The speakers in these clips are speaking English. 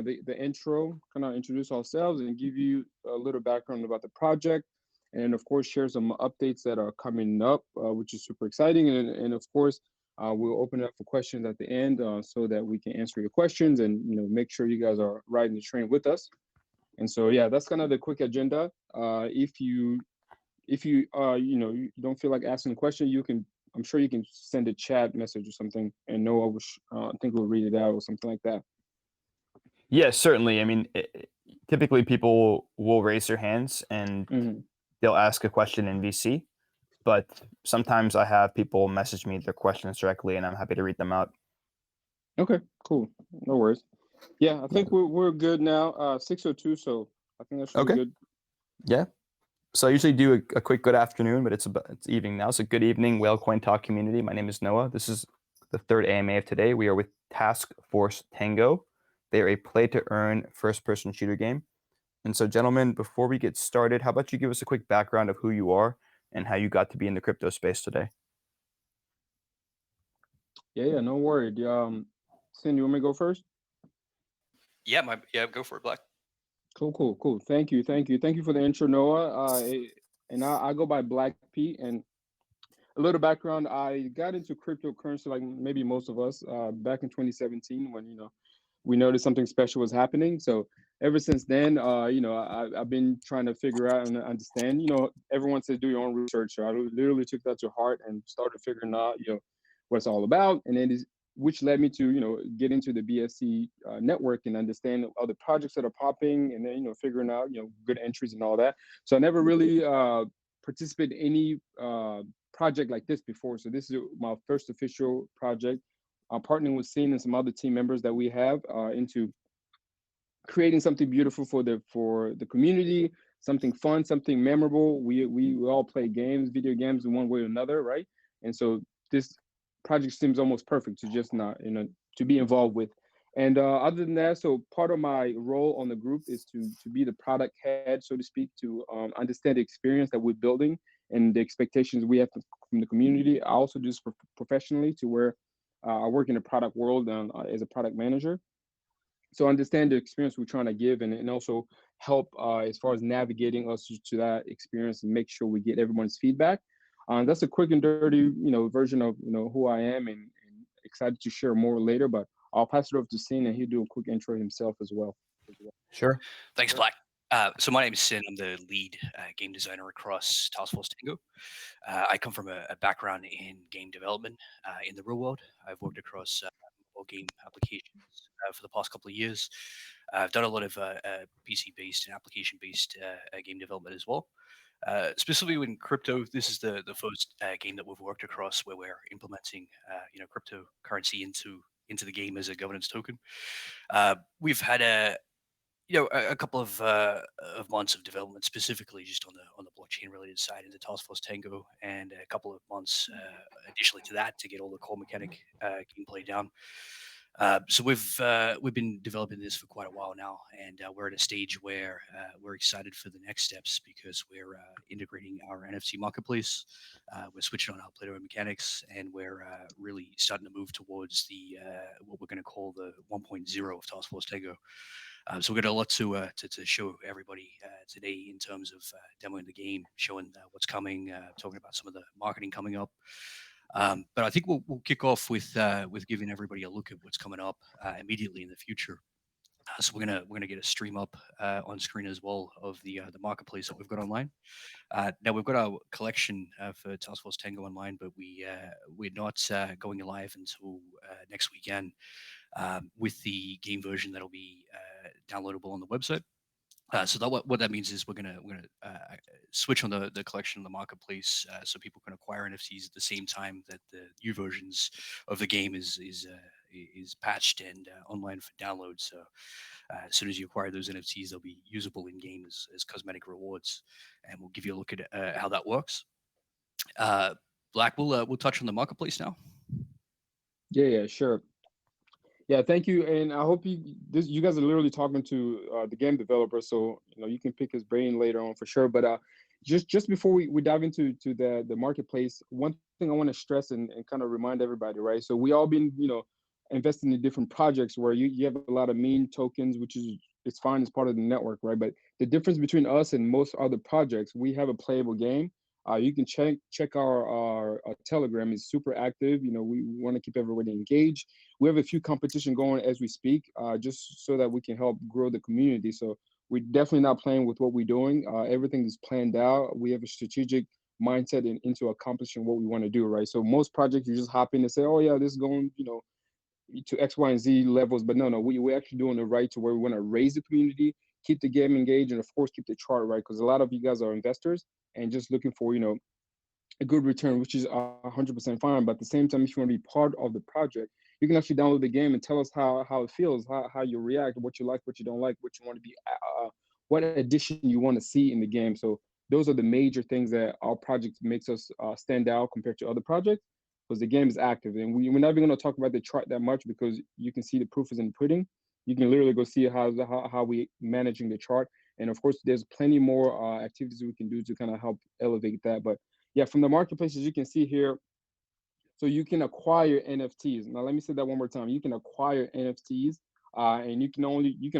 the intro, kind of introduce ourselves and give you a little background about the project, and of course share some updates that are coming up, which is super exciting. And of course, we'll open it up for questions at the end, so that we can answer your questions and make sure you guys are riding the train with us. And so yeah, that's kind of the quick agenda. If you you don't feel like asking a question, you can. I'm sure you can send a chat message or something, and Noah will, I think we'll read it out or something like that. Yeah, certainly. I mean, typically people will raise their hands and Hmm. they'll ask a question in VC, but sometimes I have people message me their questions directly and I'm happy to read them out. Okay, cool. No worries. Yeah, I think we're good now. 6:02, so I think that should be Okay. good. Yeah. So I usually do a quick good afternoon, but it's evening now. So good evening, Whalecoin Talk community. My name is Noah. This is the third AMA of today. We are with Task Force Tango. They are a play-to-earn first-person shooter game. And so, gentlemen, before we get started, how about you give us a quick background of who you are and how you got to be in the crypto space today? Yeah, no worry. Sin, you want me to go first? Yeah, go for it, Black. Cool. Thank you for the intro, Noah. And I go by Black Pete. And a little background: I got into cryptocurrency like maybe most of us back in 2017 when we noticed something special was happening. So ever since then, I've been trying to figure out and understand. Everyone says do your own research. So I literally took that to heart and started figuring out, what it's all about. And then which led me to, get into the BSC network and understand other projects that are popping, and then, figuring out, good entries and all that. So I never really participated in any project like this before. So this is my first official project. Partnering with Sin and some other team members that we have into creating something beautiful for the community, something fun, something memorable. We all play games, video games, in one way or another, right? And so this project seems almost perfect to just not to be involved with. And other than that, so part of my role on the group is to be the product head, so to speak, to understand the experience that we're building and the expectations we have from the community. I also do this professionally, to where I work in the product world as a product manager. So understand the experience we're trying to give, and also help as far as navigating us to that experience and make sure we get everyone's feedback. That's a quick and dirty, version of who I am, and excited to share more later. But I'll pass it over to Sin, and he'll do a quick intro himself as well. Sure. Thanks, Black. So my name is Sin. I'm the lead game designer across Task Force Tango. I come from a background in game development in the real world. I've worked across mobile game applications for the past couple of years. I've done a lot of PC-based and application-based game development as well. Specifically in crypto, this is the first game that we've worked across where we're implementing cryptocurrency into the game as a governance token. We've had a couple of months of development, specifically just on the blockchain related side in the Task Force Tango, and a couple of months additionally to that to get all the core mechanic gameplay down. So we've been developing this for quite a while now, and we're at a stage where we're excited for the next steps because we're integrating our NFT marketplace. We're switching on our play-to-earn mechanics, and we're really starting to move towards the what we're going to call the 1.0 of Task Force Tango. So we've got a lot to show everybody today in terms of demoing the game, showing what's coming, talking about some of the marketing coming up. But I think we'll kick off with giving everybody a look at what's coming up immediately in the future. So we're gonna get a stream up on screen as well of the marketplace that we've got online. Now we've got our collection for Task Force Tango online, but we're not going live until next weekend with the game version that'll be downloadable on the website. So that what that means is we're gonna switch on the collection on the marketplace, so people can acquire NFTs at the same time that the new versions of the game is patched and online for download. So as soon as you acquire those NFTs, they'll be usable in game as cosmetic rewards, and we'll give you a look at how that works. Black, we'll touch on the marketplace now. Yeah, sure. Yeah, thank you, and I hope you guys are literally talking to the game developer, so you can pick his brain later on for sure. But just before we dive into the marketplace, one thing I want to stress and kind of remind everybody, right? So we all been investing in different projects where you have a lot of meme tokens, which is it's fine as part of the network, right? But the difference between us and most other projects, we have a playable game. You can check our Telegram is super active. You know, we want to keep everybody engaged. We have a few competition going as we speak, just so that we can help grow the community. So we're definitely not playing with what we're doing. Everything is planned out. We have a strategic mindset into accomplishing what we want to do, right? So most projects you just hop in and say, oh yeah, this is going, you know, to X, Y, and Z levels. But no, we're actually doing it right to where we want to raise the community, keep the game engaged, and of course keep the chart right, because a lot of you guys are investors and just looking for, you know, a good return, which is 100% fine. But at the same time, if you want to be part of the project, you can actually download the game and tell us how it feels, how you react, what you like, what you don't like, what you want to be, what addition you want to see in the game. So those are the major things that our project makes us stand out compared to other projects, because the game is active. And we're not even going to talk about the chart that much, because you can see the proof is in the pudding. You can literally go see how we managing the chart. And of course, there's plenty more activities we can do to kind of help elevate that. But yeah, from the marketplaces you can see here, so you can acquire NFTs. Now let me say that one more time. You can acquire NFTs, and you can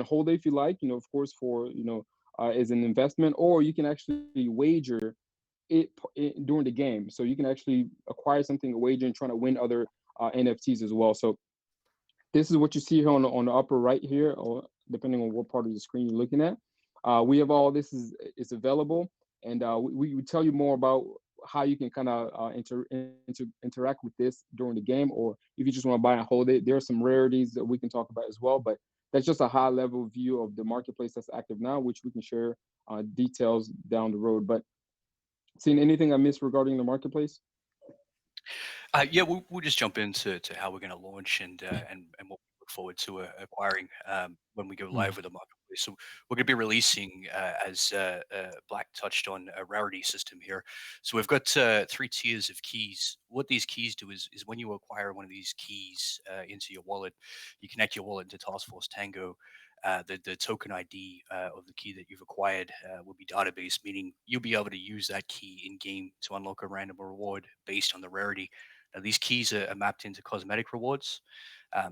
hold it if you like. You know, of course, for as an investment, or you can actually wager it during the game. So you can actually acquire something, a wager, and trying to win other NFTs as well. So this is what you see here on the upper right here, or depending on what part of the screen you're looking at. We have all this is available, and we tell you more about how you can kind of interact with this during the game, or if you just want to buy and hold it. There are some rarities that we can talk about as well, but that's just a high level view of the marketplace that's active now, which we can share details down the road. But seeing anything I missed regarding the marketplace? Yeah, we'll just jump into how we're going to launch and what we look forward to acquiring when we go live with the marketplace. So we're going to be releasing, as Black touched on, a rarity system here. So we've got 3 tiers of keys. What these keys do is when you acquire one of these keys into your wallet, you connect your wallet into Task Force Tango. The token ID of the key that you've acquired will be database, meaning you'll be able to use that key in game to unlock a random reward based on the rarity. Now, these keys are mapped into cosmetic rewards.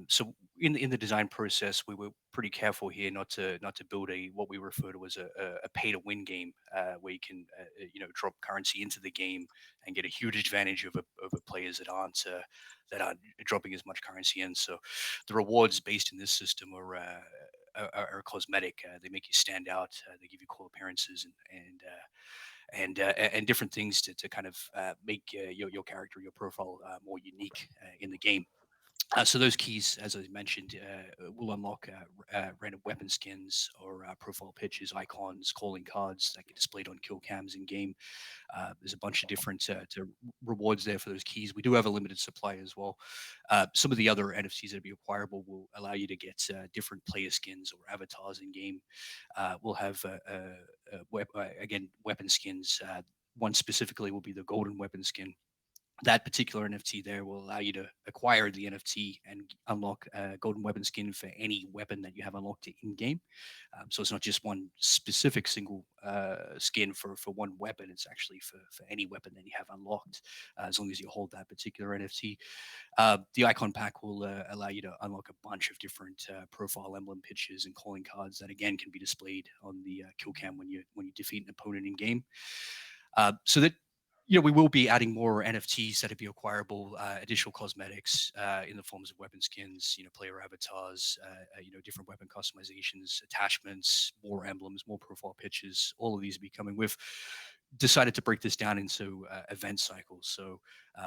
So in the design process, we were pretty careful here not to build what we refer to as a pay to win game, where you can drop currency into the game and get a huge advantage over players that aren't dropping as much currency in. So the rewards based in this system are cosmetic. They make you stand out. They give you cool appearances and different things to kind of make your character, your profile more unique in the game. So those keys, as I mentioned, will unlock random weapon skins or profile pictures, icons, calling cards that get displayed on kill cams in game. There's a bunch of different rewards there for those keys. We do have a limited supply as well. Some of the other NFTs that will be acquirable will allow you to get different player skins or avatars in game. We'll have again weapon skins. One specifically will be the golden weapon skin. That particular NFT there will allow you to acquire the NFT and unlock a golden weapon skin for any weapon that you have unlocked in game. So it's not just one specific single skin for one weapon. It's actually for any weapon that you have unlocked, as long as you hold that particular NFT. The icon pack will allow you to unlock a bunch of different profile emblem pictures and calling cards that again can be displayed on the kill cam when you defeat an opponent in game. So that we will be adding more NFTs that will be acquirable, additional cosmetics in the forms of weapon skins, player avatars, different weapon customizations, attachments, more emblems, more profile pictures. All of these will be coming. We've decided to break this down into event cycles. So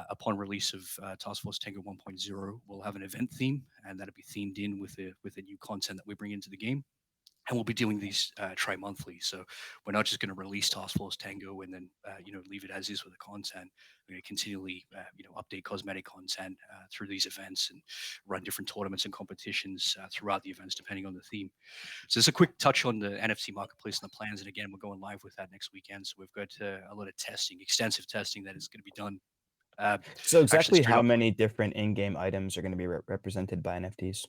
upon release of Task Force Tango 1.0, we'll have an event theme, and that'll be themed in with the new content that we bring into the game. And we'll be doing these tri-monthly. So we're not just going to release Task Force Tango and then leave it as is with the content. We're going to continually update cosmetic content through these events and run different tournaments and competitions throughout the events depending on the theme. So just a quick touch on the NFT marketplace and the plans. And again, we're going live with that next weekend. So we've got a lot of testing, extensive testing that is going to be done. So exactly how many different in-game items are going to be represented by NFTs?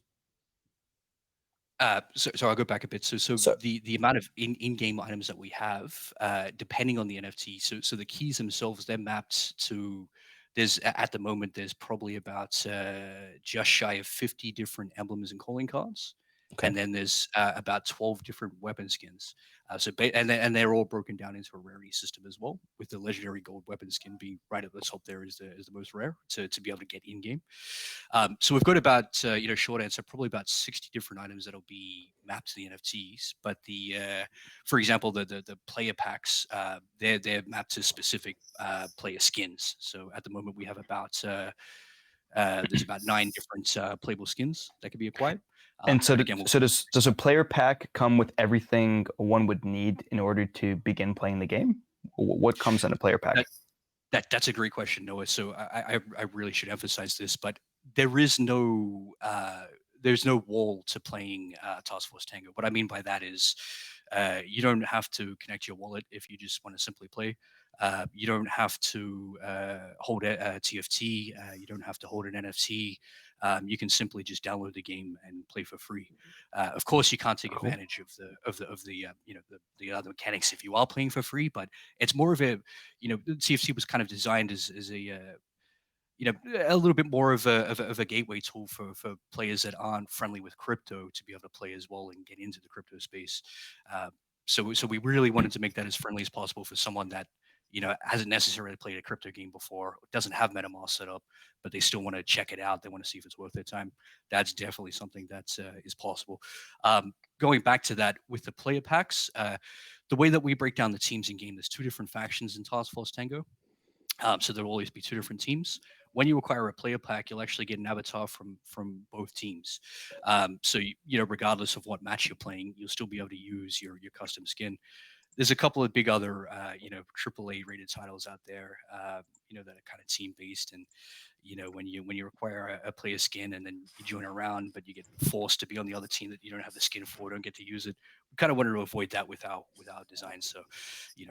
So I'll go back a bit. So the amount of in-game items that we have, depending on the NFT. So the keys themselves, they're mapped to at the moment there's probably about just shy of 50 different emblems and calling cards. Okay. And then there's about 12 different weapon skins. And they're all broken down into a rarity system as well, with the legendary gold weapon skin being right at the top there is the most rare to be able to get in game. So we've got about short answer, probably about 60 different items that'll be mapped to the NFTs. But for example, the player packs, they're mapped to specific player skins. So at the moment we have about there's about 9 different playable skins that can be acquired. And so, but again, does a player pack come with everything one would need in order to begin playing the game? What comes in a player pack? That's a great question, Noah. So I really should emphasize this, but there is no there's no wall to playing Task Force Tango. What I mean by that is you don't have to connect your wallet if you just want to simply play. You don't have to hold a TFT. You don't have to hold an NFT. You can simply just download the game and play for free. Of course, you can't take Cool. advantage of the other mechanics if you are playing for free. But it's more of a TFT was kind of designed as a little bit more of a gateway tool for players that aren't friendly with crypto to be able to play as well and get into the crypto space. So we really wanted to make that as friendly as possible for someone that hasn't necessarily played a crypto game before, doesn't have MetaMask set up, but they still want to check it out. They want to see if it's worth their time. That's definitely something that is possible. Going back to that with the player packs, the way that we break down the teams in game, there's 2 different factions in Task Force Tango. So there will always be 2 different teams. When you acquire a player pack, you'll actually get an avatar from both teams. So regardless of what match you're playing, you'll still be able to use your custom skin. There's a couple of big other AAA rated titles out there that are kind of team based, and when you acquire a player skin and then you join around, but you get forced to be on the other team that you don't have the skin for, don't get to use it. We kind of wanted to avoid that with our design. So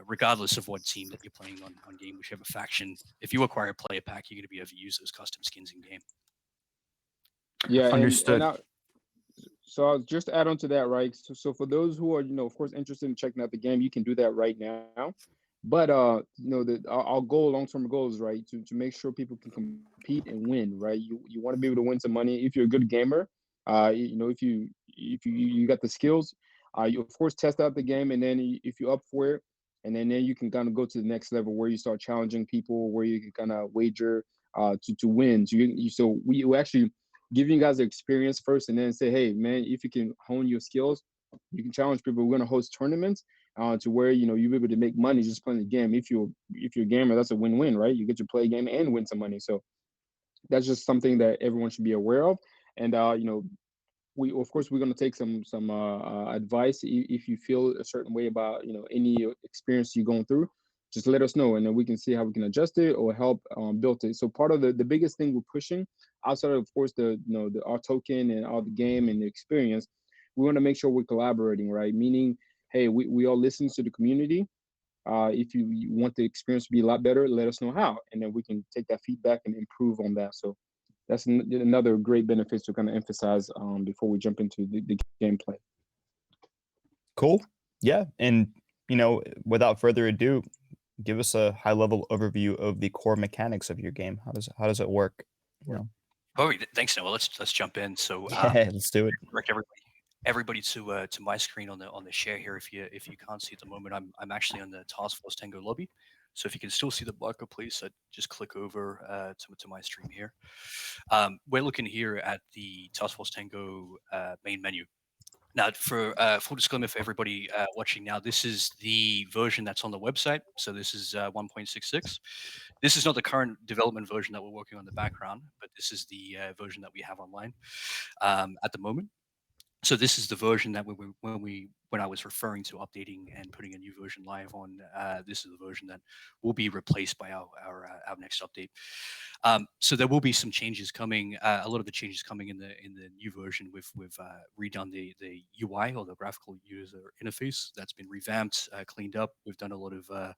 regardless of what team that you're playing on game, whichever faction, if you acquire a player pack, you're going to be able to use those custom skins in game. Yeah, Understood. So I'll just add on to that, right? So for those who are, of course, interested in checking out the game, you can do that right now. But our goal, long-term goal is, right, to make sure people can compete and win, right? You want to be able to win some money if you're a good gamer. If you got the skills, you of course test out the game, and then if you're up for it, and then you can kind of go to the next level where you start challenging people, where you can kind of wager to win. So we actually giving you guys the experience first, and then say, hey, man, if you can hone your skills, you can challenge people. We're going to host tournaments to where you're able to make money just playing the game. If you're a gamer, that's a win-win, right? You get to play a game and win some money. So that's just something that everyone should be aware of. And we're going to take some advice. If you feel a certain way about any experience you're going through, just let us know, and then we can see how we can adjust it or help build it. So part of the biggest thing we're pushing, outside of course the our token and all the game and the experience, we want to make sure we're collaborating, right? Meaning, hey, we all listen to the community. If you want the experience to be a lot better, let us know how, and then we can take that feedback and improve on that. So that's another great benefit to kind of emphasize before we jump into the gameplay. Cool. Yeah, and without further ado, give us a high-level overview of the core mechanics of your game. How does it work? Oh, thanks, Noah. Let's jump in. So yeah, let's do it. Direct everybody to my screen on the share here. If you can't see at the moment, I'm actually on the Task Force Tango lobby. So if you can still see the marketplace, just click over to my stream here. We're looking here at the Task Force Tango main menu. Now, for full disclaimer for everybody watching now, this is the version that's on the website. So this is 1.66. This is not the current development version that we're working on in the background, but this is the version that we have online at the moment. So this is the version that when I was referring to updating and putting a new version live on, this is the version that will be replaced by our next update. So there will be some changes coming. A lot of the changes coming in the new version. We've redone the UI, or the graphical user interface. That's been revamped, cleaned up. We've done a lot of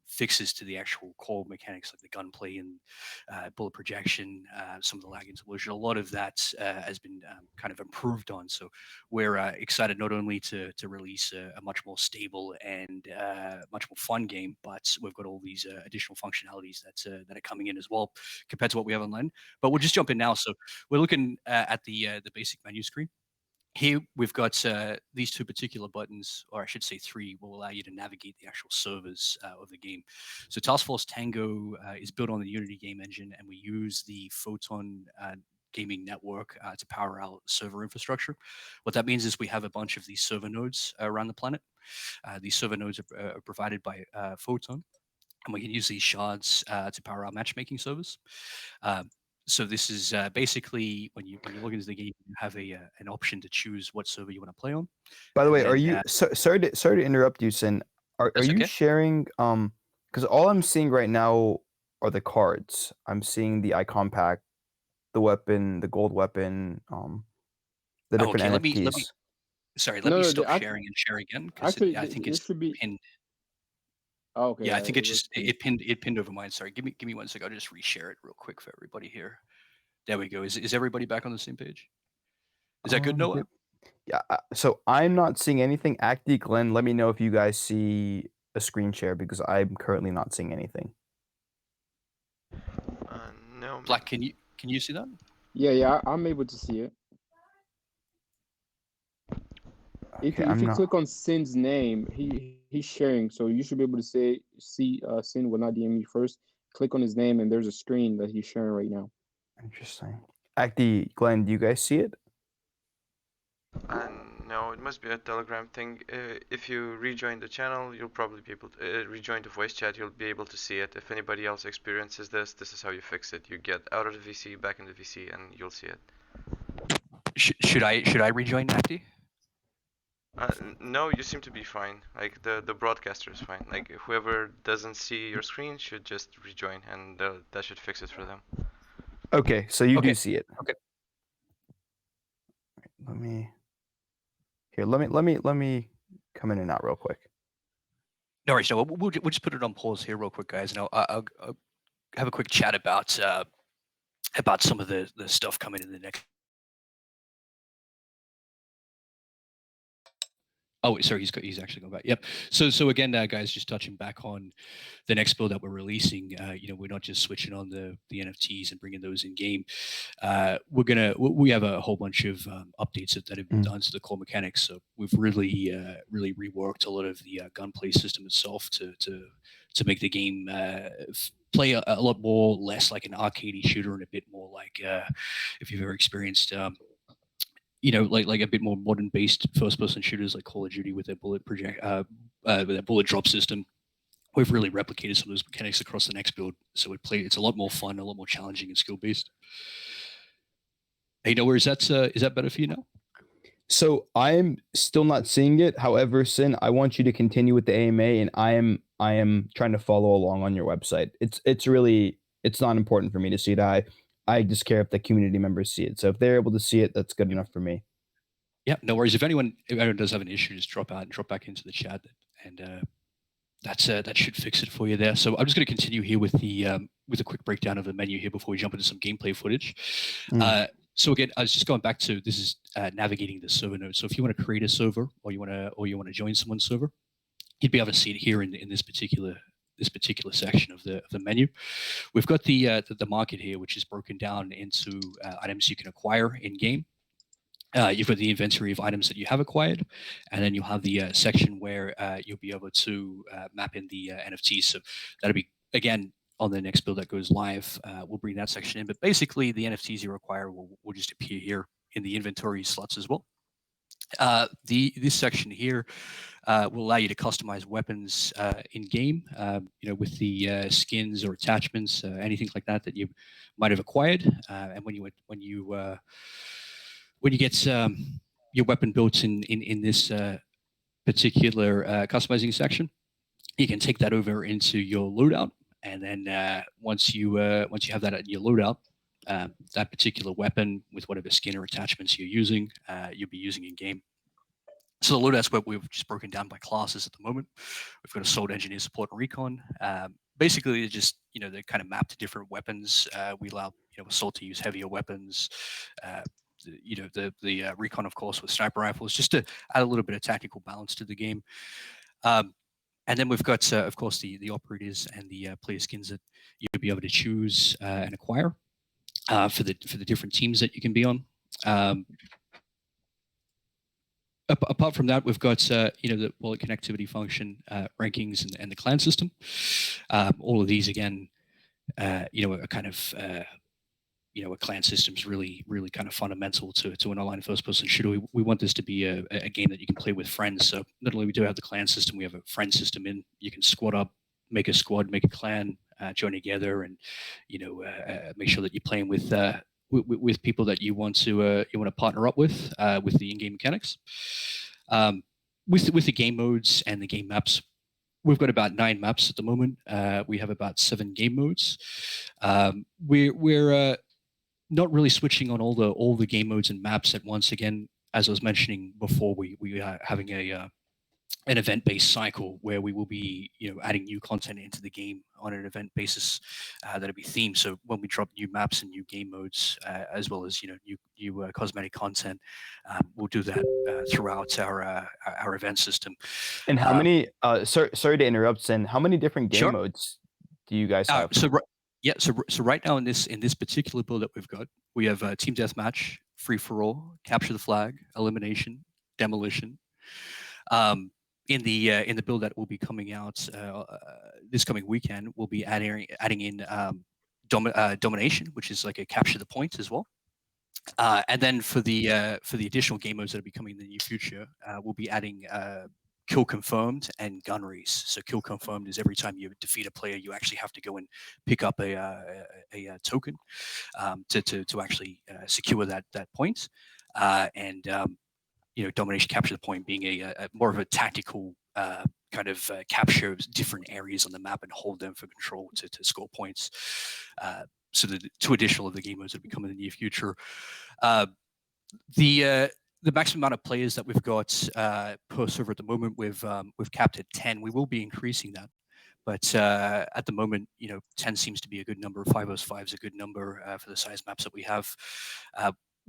fixes to the actual core mechanics, like the gunplay and bullet projection, some of the lag interpolation. A lot of that has been kind of improved on. So we're excited decided not only to release a much more stable and much more fun game, but we've got all these additional functionalities that are coming in as well compared to what we have online. But we'll just jump in now. So we're looking at the basic menu screen. Here we've got these two particular buttons, or I should say three, will allow you to navigate the actual servers of the game. So Task Force Tango is built on the Unity game engine, and we use the Photon gaming network to power our server infrastructure. What that means is we have a bunch of these server nodes around the planet. These server nodes are provided by Photon, and we can use these shards to power our matchmaking servers. So this is basically when you log into the game, you have an option to choose what server you want to play on. By the And way, are then, you sorry to interrupt you, Sin? Are That's you okay. sharing? Because all I'm seeing right now are the cards. I'm seeing the icon pack, the weapon, the gold weapon, the different Okay, let me NFTs. sorry, let No, me no, stop sharing and share again because actually, I think it it's should be. pinned. Oh, okay, Yeah, I think it it was just it pinned over mine. Sorry, give me 1 second. I'll just reshare it real quick for everybody here. There we go. Is everybody back on the same page? Is that good, Noah? Yeah. So I'm not seeing anything. Acty, Glenn, let me know if you guys see a screen share because I'm currently not seeing anything. No. Black, can you see that? Yeah, I'm able to see it. Okay, If I'm you not click on Sin's name, he's sharing, so you should be able to see Sin will not DM me first. Click on his name, and there's a screen that he's sharing right now. interesting. Acty, Glenn, do you guys see it? No, it must be a Telegram thing. If you rejoin the channel, you'll probably be able to rejoin the voice chat. You'll be able to see it. If anybody else experiences this, this is how you fix it. You get out of the VC, back in the VC, and you'll see it. Should I rejoin Acty? No, you seem to be fine. Like the broadcaster is fine. Like whoever doesn't see your screen should just rejoin, and that should fix it for them. Okay, so you Okay. do see it. Okay. Let me come in and out real quick. No worries. No, we'll just put it on pause here real quick, guys, and I'll have a quick chat about some of the stuff coming in the next. Oh, sorry, he's actually going back. Yep. So again, guys, just touching back on the next build that we're releasing. We're not just switching on the NFTs and bringing those in game. We have a whole bunch of updates that have been done to the core mechanics. So we've really reworked a lot of the gunplay system itself to make the game play a lot more less like an arcadey shooter and a bit more like if you've ever experienced. Like a bit more modern-based first-person shooters like Call of Duty with their bullet with their bullet drop system. We've really replicated some of those mechanics across the next build, so it's a lot more fun, a lot more challenging, and skill-based. Hey, Noah, is that better for you now? So I'm still not seeing it. However, Sin, I want you to continue with the AMA, and I am trying to follow along on your website. It's not important for me to see it. I just care if the community members see it. So if they're able to see it, that's good enough for me. Yeah, no worries. If anyone does have an issue, just drop out and drop back into the chat, and that should fix it for you there. So I'm just going to continue here with a quick breakdown of the menu here before we jump into some gameplay footage. So again, I was just going back to this is navigating the server node. So if you want to create a server or you want to join someone's server, you'd be able to see it here in this particular section of the menu. We've got the market here, which is broken down into items you can acquire in game. You've got the inventory of items that you have acquired, and then you'll have the section where you'll be able to map in the NFTs. So that'll be, again, on the next build that goes live, we'll bring that section in. But basically, the NFTs you acquire will just appear here in the inventory slots as well. This section here will allow you to customize weapons in game, with the skins or attachments, anything like that you might have acquired. And when you get your weapon built in this particular customizing section, you can take that over into your loadout, and then once you have that in your loadout, that particular weapon with whatever skin or attachments you're using, you'll be using in game. So the loadout's where we've just broken down by classes at the moment. We've got assault, engineer, support, and recon. Basically, they're just they kind of map to different weapons. We allow assault to use heavier weapons. the recon, of course, with sniper rifles, just to add a little bit of tactical balance to the game. And then we've got, of course, the operators and the player skins that you'll be able to choose and acquire for the different teams that you can be on. Apart from that, we've got the wallet connectivity function, rankings, and the clan system. All of these again, are kind of a clan system is really kind of fundamental to an online first-person shooter. We want this to be a game that you can play with friends. So not only we do have the clan system, we have a friend system in. You can squad up, make a squad, make a clan, join together, and make sure that you're playing with people that you want to partner up with the in-game mechanics. With the game modes and the game maps, we've got about 9 maps at the moment. We have about 7 game modes. We're not really switching on all the game modes and maps at once. Again, as I was mentioning before, we are having an event-based cycle where we will be adding new content into the game on an event basis that'll be themed. So when we drop new maps and new game modes, as well as new cosmetic content, we'll do that throughout our event system. And how many? Sorry to interrupt, Sin. How many different game modes do you guys have? So right now in this particular build that we've got, we have team deathmatch, free for all, capture the flag, elimination, demolition. In the build that will be coming out this coming weekend, we'll be adding in domination, which is like a capture the point as well. And then for the additional game modes that will be coming in the near future, we'll be adding kill confirmed and gunneries. So kill confirmed is every time you defeat a player, you actually have to go and pick up a token to actually secure that point. And domination, capture the point, being a more of a tactical kind of capture different areas on the map and hold them for control to score points. So the 2 additional of the game modes that will be coming in the near future. The maximum amount of players that we've got per server at the moment, we've capped at 10. We will be increasing that, but at the moment, 10 seems to be a good number. 505 is a good number for the size maps that we have.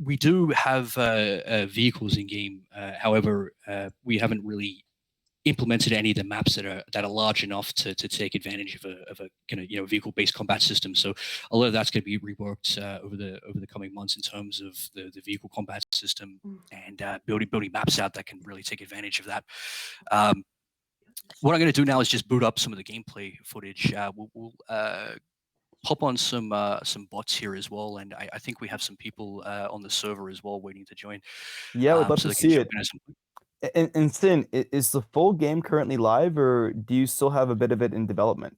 We do have vehicles in game. However, we haven't really implemented any of the maps that are large enough to take advantage of a kind of vehicle-based combat system. So a lot of that's going to be reworked over the coming months in terms of the vehicle combat system and building maps out that can really take advantage of that. What I'm going to do now is just boot up some of the gameplay footage. We'll pop on some bots here as well, and I think we have some people on the server as well waiting to join. Yeah, we'd love to see it. And Sin, is the full game currently live, or do you still have a bit of it in development?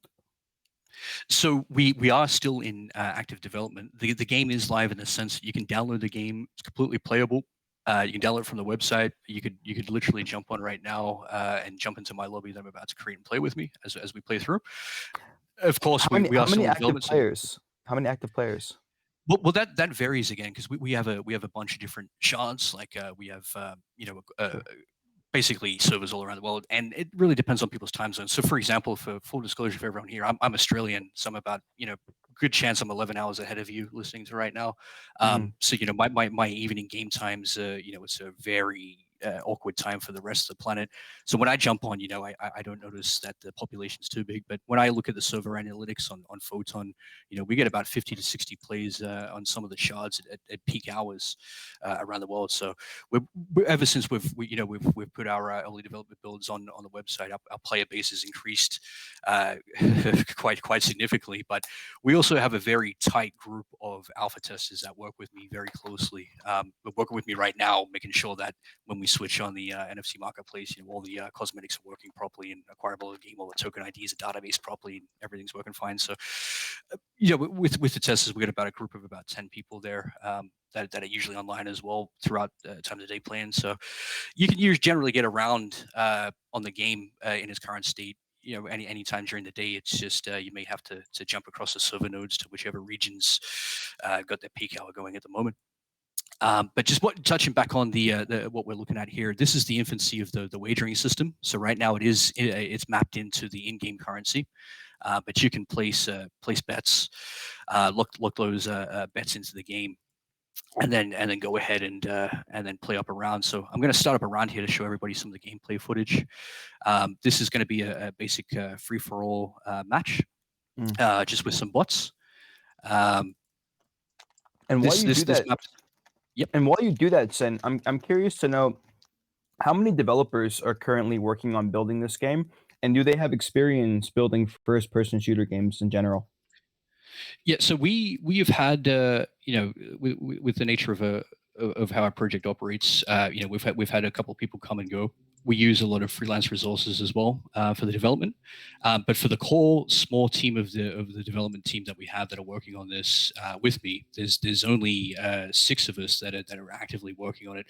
So we are still in active development. The game is live in the sense that you can download the game. It's completely playable. You can download it from the website. You could literally jump on right now and jump into my lobby that I'm about to create and play with me as we play through. Of course, how many active players? How many active players? Well, that varies again because we have a bunch of different shards. Like we have basically servers all around the world, and it really depends on people's time zones. So, for example, for full disclosure for everyone here, I'm Australian, so I'm about good chance I'm 11 hours ahead of you listening to right now. So my evening game times, it's a very awkward time for the rest of the planet. So when I jump on, I don't notice that the population's too big. But when I look at the server analytics on Photon, we get about 50 to 60 plays on some of the shards at peak hours around the world. So ever since we've put our early development builds on the website, our player base has increased quite significantly. But we also have a very tight group of alpha testers that work with me very closely. They're working with me right now, making sure that when we switch on the NFC marketplace, all the cosmetics are working properly and acquirable in the game, all the token IDs are database properly, and everything's working fine. So, with the testers, we got about a group of about 10 people there that are usually online as well throughout time of the day playing. So, you can generally get around on the game in its current state. Any time during the day. It's just you may have to jump across the server nodes to whichever regions got their peak hour going at the moment. But just touching back on the what we're looking at here, this is the infancy of the wagering system. So right now it's mapped into the in-game currency, but you can place bets, look those bets into the game. then go ahead and then play up a round. So I'm going to start up a round here to show everybody some of the gameplay footage. This is going to be a basic free-for-all match, just with some bots. And while you do that, yep. And while you do that, Sen, I'm curious to know how many developers are currently working on building this game, and do they have experience building first-person shooter games in general? Yeah, so we have had with the nature of how our project operates, we've had a couple of people come and go. We use a lot of freelance resources as well for the development, but for the core small team of the development team that we have that are working on this with me, there's only 6 of us that are actively working on it.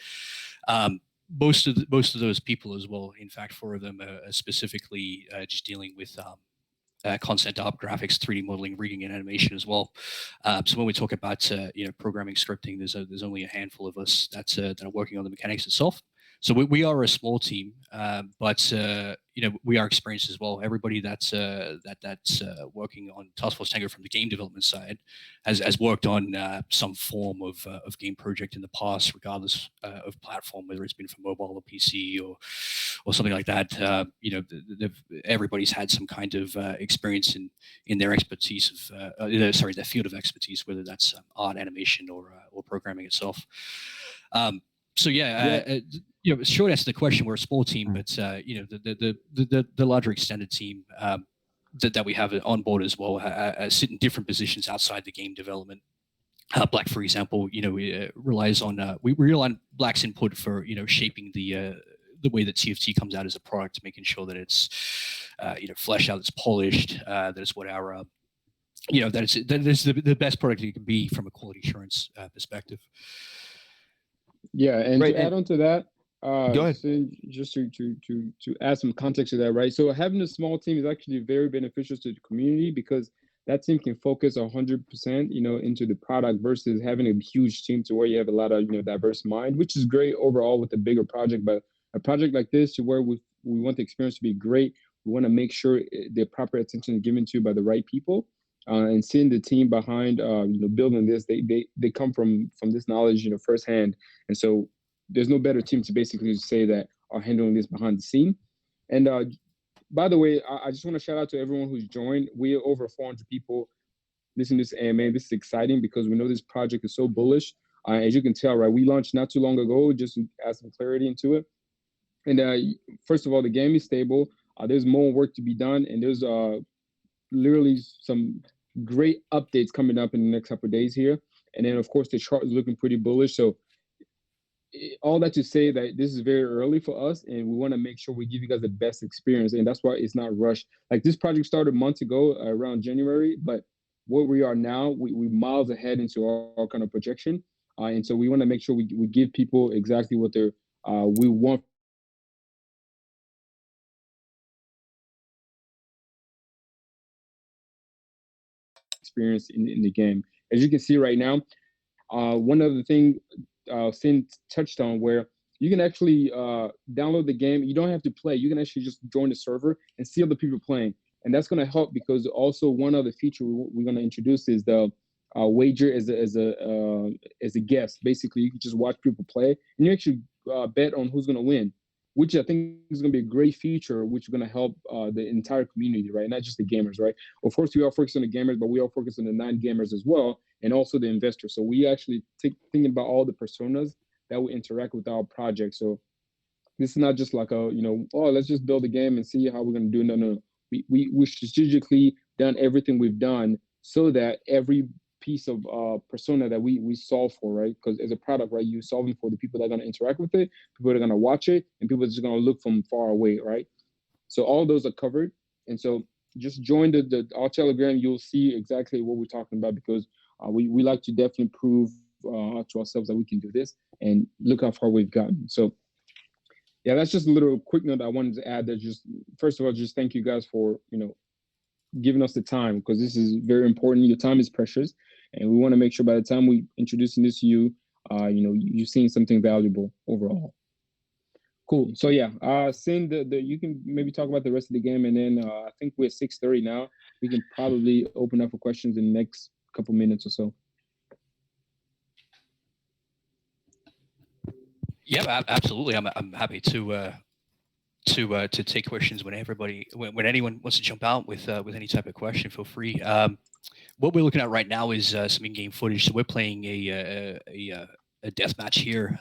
Most of those people as well, in fact, 4 of them are specifically just dealing with concept art, graphics, 3D modeling, reading, and animation as well. So when we talk about programming, scripting, there's only a handful of us that are working on the mechanics itself. So we are a small team, but we are experienced as well. Everybody that's working on Task Force Tango from the game development side has worked on some form of game project in the past, regardless of platform, whether it's been for mobile or PC or something like that. Everybody's had some kind of experience in their expertise of their field of expertise, whether that's art, animation, or programming itself. Short answer to the question, we're a small team, but the larger extended team that we have on board as well sit in different positions outside the game development. Black, for example, relies on we rely on Black's input for shaping the way that TFT comes out as a product, making sure that it's fleshed out, it's polished, that it's what our that it's the best product it can be from a quality assurance perspective. Yeah, and Right, to add on to that, go ahead. so just to add some context to that, right? So having a small team is actually very beneficial to the community because that team can focus 100%, into the product versus having a huge team to where you have a lot of diverse mind, which is great overall with a bigger project. But a project like this, to where we want the experience to be great, we want to make sure the proper attention is given to by the right people. And seeing the team behind, building this, they come from this knowledge, firsthand. And so there's no better team to basically say that are handling this behind the scene. And by the way, I just want to shout out to everyone who's joined. We are over 400 people listening to this AMA. This is exciting because we know this project is so bullish. As you can tell, right, we launched not too long ago, just to add some clarity into it. And first of all, the game is stable. There's more work to be done, and there's literally some great updates coming up in the next couple of days here. And then, of course, the chart is looking pretty bullish. So all that to say that this is very early for us, and we want to make sure we give you guys the best experience. And that's why it's not rushed. Like this project started months ago, around January, but where we are now, we miles ahead into our kind of projection. And so we want to make sure we give people exactly what we want experience in the game. As you can see right now, one other thing Sin touched on, where you can actually download the game. You don't have to play. You can actually just join the server and see other people playing. And that's going to help because also one other feature we're going to introduce is the wager as a guest. Basically, you can just watch people play and you actually bet on who's going to win, which I think is going to be a great feature, which is going to help the entire community, right? Not just the gamers, right? Of course, we all focus on the gamers, but we all focus on the non-gamers as well, and also the investors. So we actually thinking about all the personas that will interact with our project. So this is not just like let's just build a game and see how we're going to do it. No. We strategically done everything we've done so that every piece of persona that we solve for, right? Because as a product, right, you're solving for the people that are going to interact with it, people that are going to watch it, and people that are just going to look from far away, right? So all those are covered. And so just join our Telegram. You'll see exactly what we're talking about because we like to definitely prove to ourselves that we can do this, and look how far we've gotten. So yeah, that's just a little quick note I wanted to add. That just first of all, just thank you guys for giving us the time, because this is very important. Your time is precious, and we want to make sure by the time we introducing this to you, you're seeing something valuable overall. Cool. So yeah, Sin, you can maybe talk about the rest of the game, and then I think we're at 6:30 now. We can probably open up for questions in the next couple minutes or so. Yeah, absolutely. I'm happy to take questions when when anyone wants to jump out with any type of question. Feel free. What we're looking at right now is some in-game footage. So we're playing a death match here.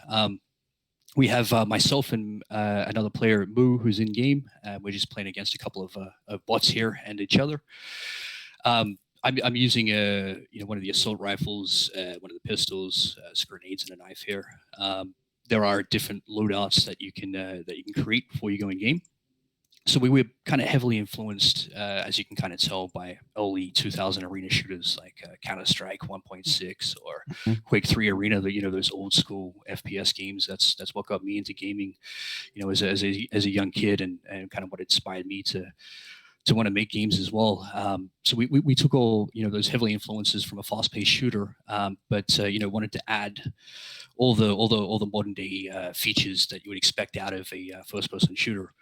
We have myself and another player, Moo, who's in game. We're just playing against a couple of bots here and each other. I'm using one of the assault rifles, one of the pistols, some grenades, and a knife here. There are different loadouts that you can create before you go in game. So we were kind of heavily influenced, as you can kind of tell, by early 2000 arena shooters like Counter Strike 1.6 or Mhm. Quake 3 Arena. Those old school FPS games. That's what got me into gaming. As a young kid, and kind of what inspired me to want to make games as well. So we took all those heavily influences from a fast-paced shooter, but wanted to add all the modern day features that you would expect out of a first-person shooter.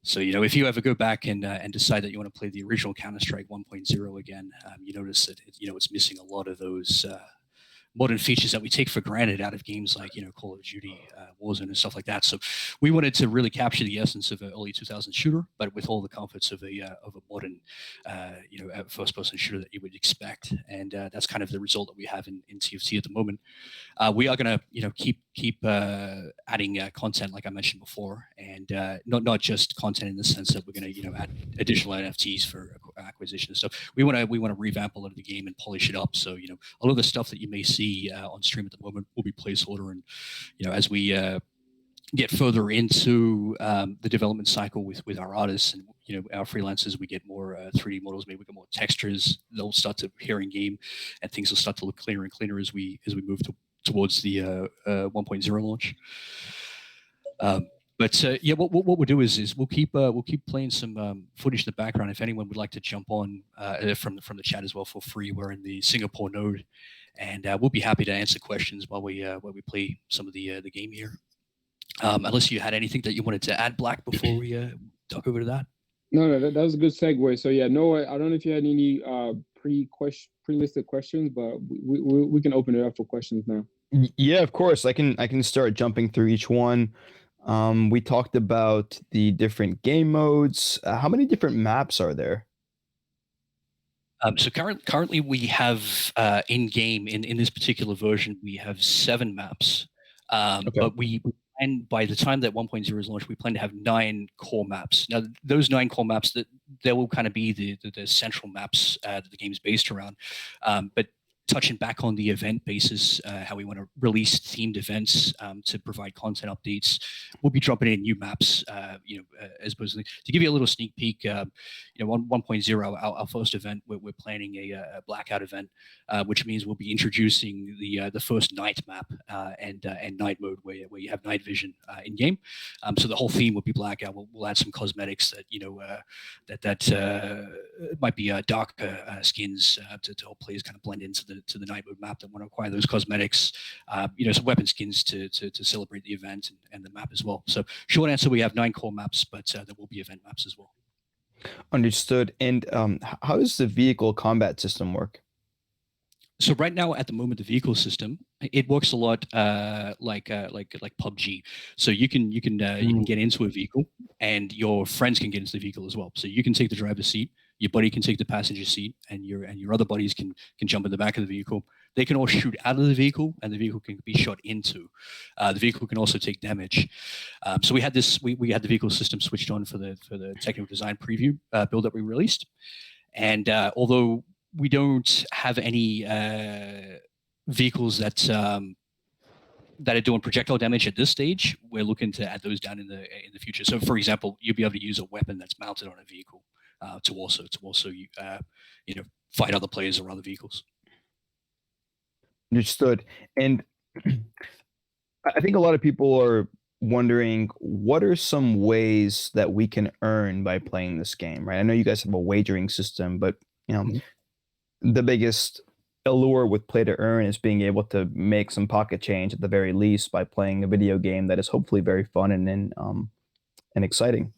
So if you ever go back and decide that you want to play the original Counter Strike 1.0 again, you notice that it's missing a lot of those modern features that we take for granted out of games like Call of Duty, Warzone, and stuff like that. So we wanted to really capture the essence of an early 2000s shooter, but with all the comforts of a modern first-person shooter that you would expect. And that's kind of the result that we have in TFT at the moment. We are going to keep adding content like I mentioned before, and not just content in the sense that we're going to add additional NFTs for acquisition and stuff. We want to revamp a lot of the game and polish it up. So a lot of the stuff that you may see on stream at the moment will be placeholder, and as we get further into the development cycle with our artists and our freelancers, we get more 3D models, maybe we get more textures. They'll start to appear in game, and things will start to look clearer and cleaner as we move towards the 1.0 launch. But what we'll do is we'll keep playing some footage in the background. If anyone would like to jump on from the chat as well, for free. We're in the Singapore node, and we'll be happy to answer questions while we play some of the game here. Unless you had anything that you wanted to add, Black, before we talk over to that. No, that was a good segue. So yeah, Noah, I don't know if you had any pre-listed questions, but we can open it up for questions now. Yeah, of course. I can start jumping through each one. We talked about the different game modes. How many different maps are there? So currently we have in game in this particular version we have 7 maps, Okay. but and by the time that 1.0 is launched, we plan to have 9 core maps. Now, those 9 core maps, that will kind of be the central maps that the game's based around. But touching back on the event basis, how we want to release themed events to provide content updates, we'll be dropping in new maps. As opposed to give you a little sneak peek, 1.0, our first event, we're planning a blackout event, which means we'll be introducing the first night map and night mode where you have night vision in game. So the whole theme will be blackout. We'll add some cosmetics that that might be darker skins to help players kind of blend into the night mode map that want to acquire those cosmetics. Some weapon skins to celebrate the event and the map as well. So short answer, we have 9 core maps, but there will be event maps as well. Understood. And how does the vehicle combat system work? So right now, at the moment, the vehicle system, it works a lot like PUBG. So you can get into a vehicle, and your friends can get into the vehicle as well. So you can take the driver's seat, your buddy can take the passenger seat, and your other buddies can jump in the back of the vehicle. They can all shoot out of the vehicle, and the vehicle can be shot into. The vehicle can also take damage. So we had the vehicle system switched on for the technical design preview build that we released, and although we don't have any vehicles that are doing projectile damage at this stage. We're looking to add those down in the future. So, for example, you'll be able to use a weapon that's mounted on a vehicle to also fight other players or other vehicles. Understood. And I think a lot of people are wondering, what are some ways that we can earn by playing this game, right? I know you guys have a wagering system, but the biggest allure with play to earn is being able to make some pocket change at the very least by playing a video game that is hopefully very fun and exciting.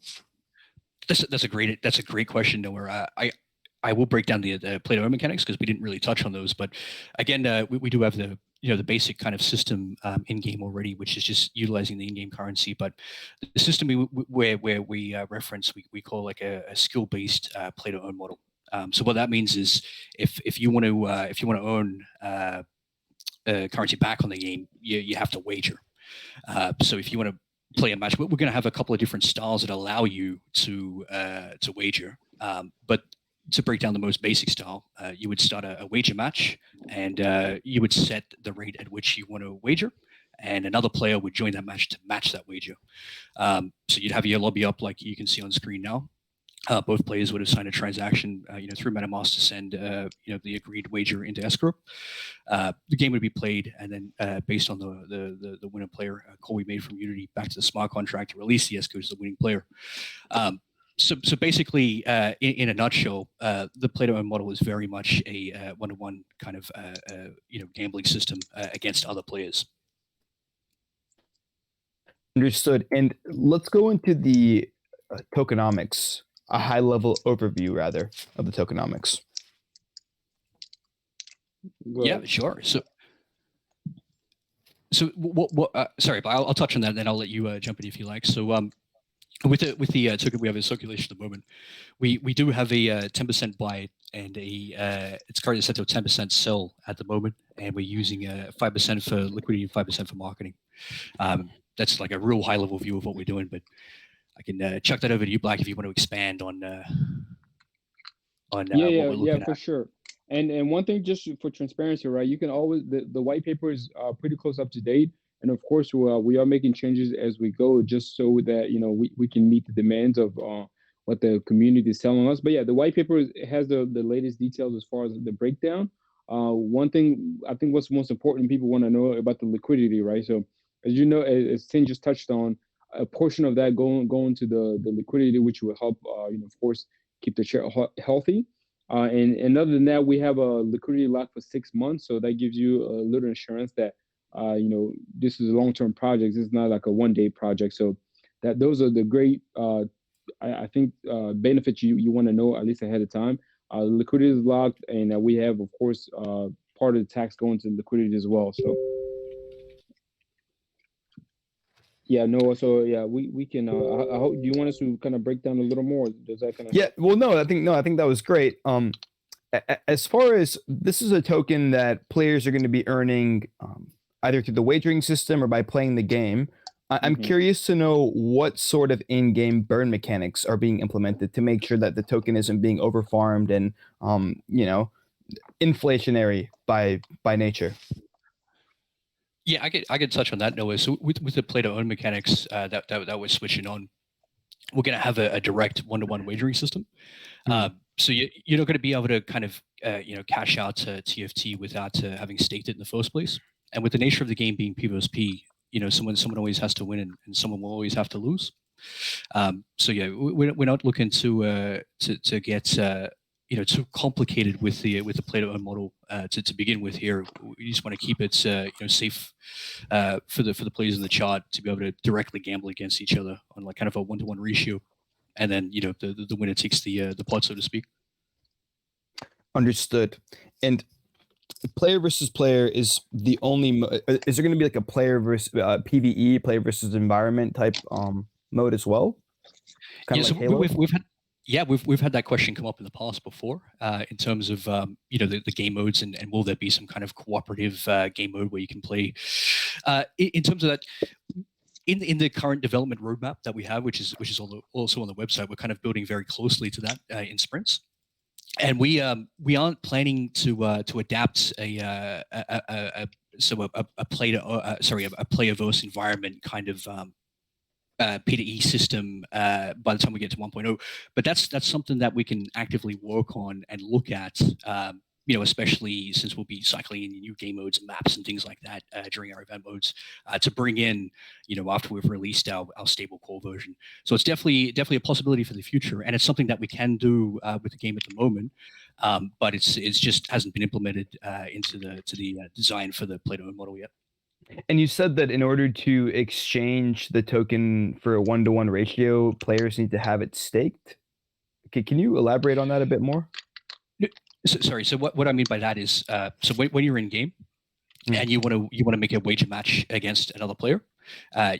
That's a great question, Noah. I will break down the play to earn mechanics because we didn't really touch on those. But again, we do have the the basic kind of system in game already, which is just utilizing the in-game currency. But the system where we reference, we call like a skill-based play-to-earn model. So what that means is if you want to own currency back on the game, you have to wager. So if you want to play a match, we're going to have a couple of different styles that allow you to wager. But to break down the most basic style, you would start a wager match, and you would set the rate at which you want to wager, and another player would join that match to match that wager. So you'd have your lobby up like you can see on screen now. Both players would have signed a transaction, through MetaMask to send, the agreed wager into escrow. The game would be played, and then based on the winner player call we made from Unity back to the smart contract to release the escrow to the winning player. So basically, in a nutshell, the play-to-earn model is very much a one-to-one kind of gambling system against other players. Understood. And let's go into the tokenomics, a high-level overview, rather, of the tokenomics. Yeah, sure. So what? Sorry, but I'll touch on that, and then I'll let you jump in if you like. So with the token we have in circulation at the moment, we do have a 10% buy and it's currently set to a 10% sell at the moment, and we're using 5% for liquidity and 5% for marketing. That's like a real high level view of what we're doing, but I can chuck that over to you, Black, if you want to expand on what we're looking for at. sure. And one thing, just for transparency, right? You can always the white paper is pretty close up to date, and of course we are making changes as we go, just so that we can meet the demands of what the community is telling us. But yeah, the white paper has the latest details as far as the breakdown. One thing I think what's most important people want to know about the liquidity, right? So as you know, as Tin just touched on, a portion of that going to the liquidity, which will help of course keep the share healthy. And other than that, we have a liquidity lock for 6 months, so that gives you a little insurance that this is a long-term project. It's not like a one-day project. So those are the great I think benefits you want to know at least ahead of time. Liquidity is locked, and we have, of course, part of the tax going to liquidity as well. So yeah, Noah. So yeah, we can. I hope. Do you want us to kind of break down a little more? Does that kind of? Yeah. Well, no. I think that was great. As far as this is a token that players are going to be earning either through the wagering system or by playing the game. I'm curious to know what sort of in-game burn mechanics are being implemented to make sure that the token isn't being overfarmed and inflationary by nature. Yeah, I could touch on that, Noah. So with the play-to-earn mechanics that we're switching on, we're going to have a direct one-to-one wagering system. So you're not going to be able to kind of cash out to TFT without having staked it in the first place. And with the nature of the game being P versus P, someone always has to win and someone will always have to lose. So yeah, we're not looking to get too complicated with the play-to-earn model to begin with here. We just want to keep it safe for the players in the chart to be able to directly gamble against each other on like kind of a 1-to-1 ratio, and then the winner takes the pot, so to speak. Understood. And player versus player is the only. Is there going to be like a player versus PVE, player versus environment type mode as well? Kind of like Halo? We've had that question come up in the past before, in terms of the game modes and will there be some kind of cooperative game mode where you can play. In terms of that, in the current development roadmap that we have, which is also on the website, we're kind of building very closely to that in sprints. And we aren't planning to adapt a player-verse environment kind of P2E system by the time we get to 1.0, but that's something that we can actively work on and look at. Especially since we'll be cycling in new game modes and maps and things like that during our event modes to bring in, after we've released our stable core version. So it's definitely a possibility for the future, and it's something that we can do with the game at the moment, but it's just hasn't been implemented into the design for the play-to-earn model yet. And you said that in order to exchange the token for a 1-to-1 ratio, players need to have it staked. Okay, can you elaborate on that a bit more? Sorry. So what I mean by that is, so when you're in game, and you want to make a wager match against another player,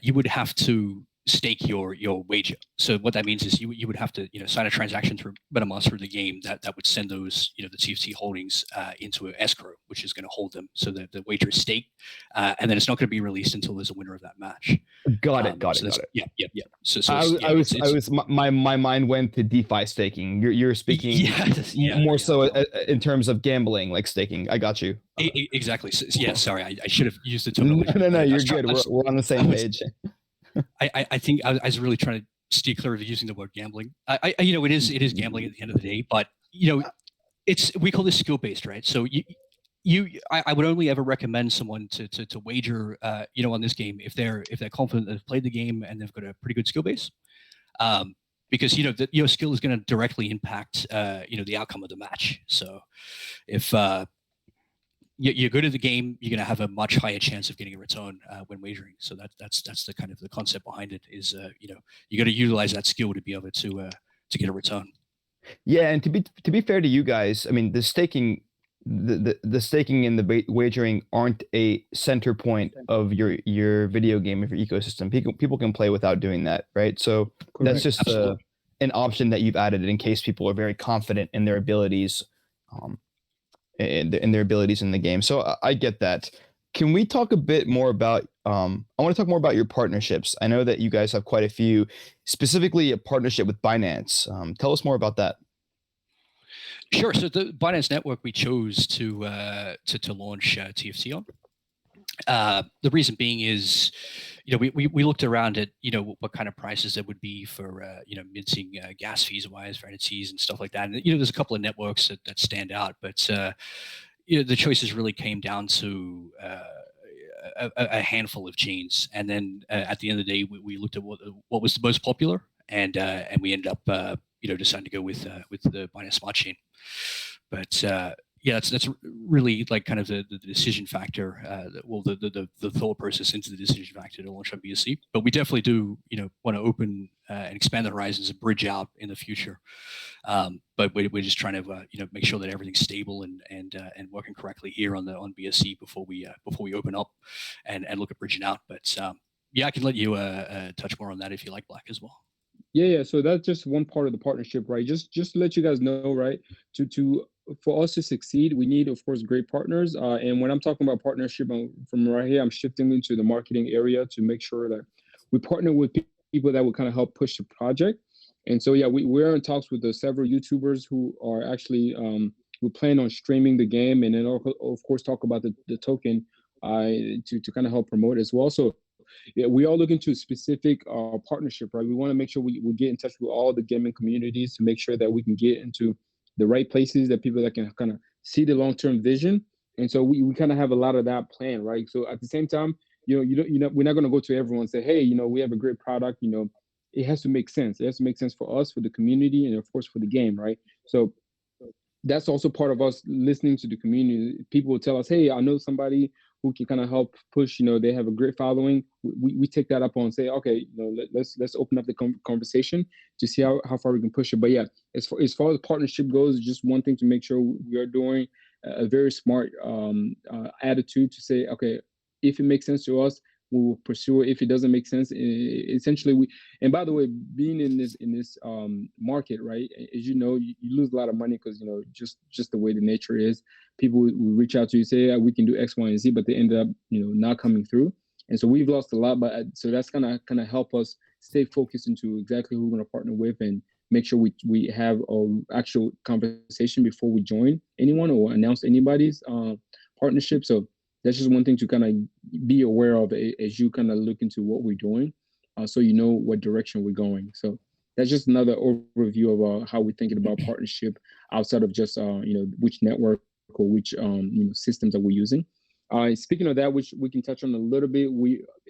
you would have to stake your wager. So what that means is you would have to sign a transaction through MetaMask through the game that would send those the TFT holdings into an escrow, which is going to hold them so that the wager is staked, and then it's not going to be released until there's a winner of that match. Got it. Yeah. So my mind went to DeFi staking. You're speaking more so in terms of gambling, like staking. I got you. Exactly. So, sorry, I should have used the terminology. No, you're good. We're on the same page. I think I was really trying to steer clear of using the word gambling. It is gambling at the end of the day, but we call this skill based, right? So I would only ever recommend someone to wager on this game if they're confident they've played the game and they've got a pretty good skill base, because your skill is going to directly impact the outcome of the match. So if you're good at the game, you're going to have a much higher chance of getting a return when wagering. So that's the kind of the concept behind it is you got to utilize that skill to be able to get a return. Yeah, and to be fair to you guys, I mean the staking and the wagering aren't a center point of your video game, of your ecosystem. People can play without doing that, right? So Correct. That's just an option that you've added in case people are very confident in their abilities. And their abilities in the game. So I get that. Can we talk a bit more about, I want to talk more about your partnerships. I know that you guys have quite a few, specifically a partnership with Binance. Tell us more about that. Sure. So the Binance network we chose to launch TFT on. The reason being is, we looked around at, what kind of prices there would be for, minting gas fees wise for NFTs and stuff like that. And, there's a couple of networks that stand out, but, the choices really came down to a handful of chains. And then at the end of the day, we looked at what was the most popular, and we ended up, deciding to go with the Binance Smart Chain. But that's really like kind of the decision factor. The thought process into the decision factor to launch on BSC. But we definitely do, want to open and expand the horizons and bridge out in the future. But we're just trying to, make sure that everything's stable and working correctly here on BSC before we open up and look at bridging out. But I can let you touch more on that if you like, Black, as well. Yeah. So that's just one part of the partnership, right? Just to let you guys know, right? For us to succeed, we need, of course, great partners. And when I'm talking about partnership, from right here, I'm shifting into the marketing area to make sure that we partner with people that will kind of help push the project. And so, we're in talks with the several YouTubers who are actually, we plan on streaming the game, and then of course talk about the token to kind of help promote as well. So we are looking to a specific partnership, right? We want to make sure we get in touch with all the gaming communities to make sure that we can get into the right places, that people that can kind of see the long-term vision. And so we kind of have a lot of that plan, right? So at the same time, we're not going to go to everyone and say, hey, we have a great product. It has to make sense. It has to make sense for us, for the community, and of course for the game, right? So that's also part of us listening to the community. People will tell us, hey, I know somebody who can kind of help push, they have a great following. We take that up on and say, okay, let's open up the conversation to see how far we can push it. But as far as the partnership goes, just one thing to make sure we are doing a very smart attitude to say, okay, if it makes sense to us, we will pursue it. If it doesn't make sense, essentially and by the way, being in this market, right, as you lose a lot of money because just the way the nature is. People will reach out to you, say, we can do X, Y, and Z, but they end up not coming through. And so we've lost a lot, but so that's gonna kind of help us stay focused into exactly who we're gonna partner with and make sure we have an actual conversation before we join anyone or announce anybody's partnership. So that's just one thing to kind of be aware of as you kind of look into what we're doing, so you know what direction we're going. So that's just another overview of how we're thinking about partnership outside of just which network or which systems that we're using. Speaking of that, which we can touch on a little bit,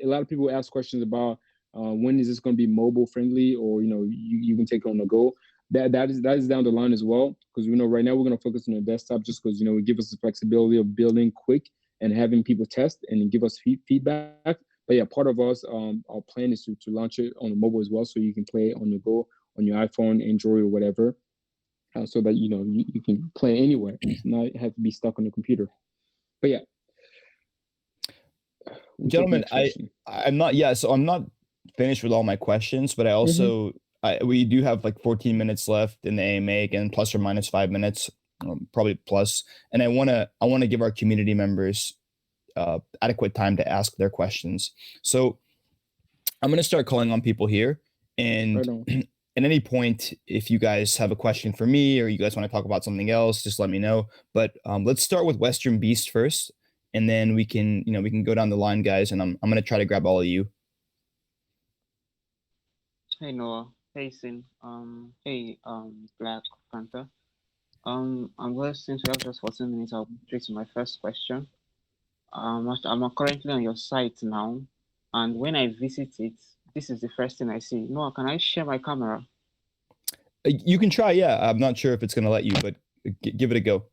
a lot of people ask questions about when is this going to be mobile friendly, or you can take it on the go. That is down the line as well, because right now we're going to focus on the desktop just because it give us the flexibility of building quick and having people test and give us feedback. But part of us, our plan is to launch it on the mobile as well, so you can play on the go on your iPhone, Android, or whatever, so that you can play anywhere. It's not have to be stuck on the computer. But Gentlemen, I'm not. Yeah, so I'm not finished with all my questions, but I also we do have like 14 minutes left in the AMA again, plus or minus 5 minutes, probably plus. And I wanna give our community members adequate time to ask their questions. So I'm gonna start calling on people here, and at any point, if you guys have a question for me or you guys want to talk about something else, just let me know. But let's start with Western Beast first, and then we can go down the line, guys. And I'm gonna try to grab all of you. Hey Noah, hey Sin, hey Black Panther. I'm well, since we have just 14 minutes, I'll straight to my first question. I'm currently on your site now, and when I visit it, this is the first thing I see. Noah, can I share my camera? You can try, yeah. I'm not sure if it's gonna let you, but give it a go.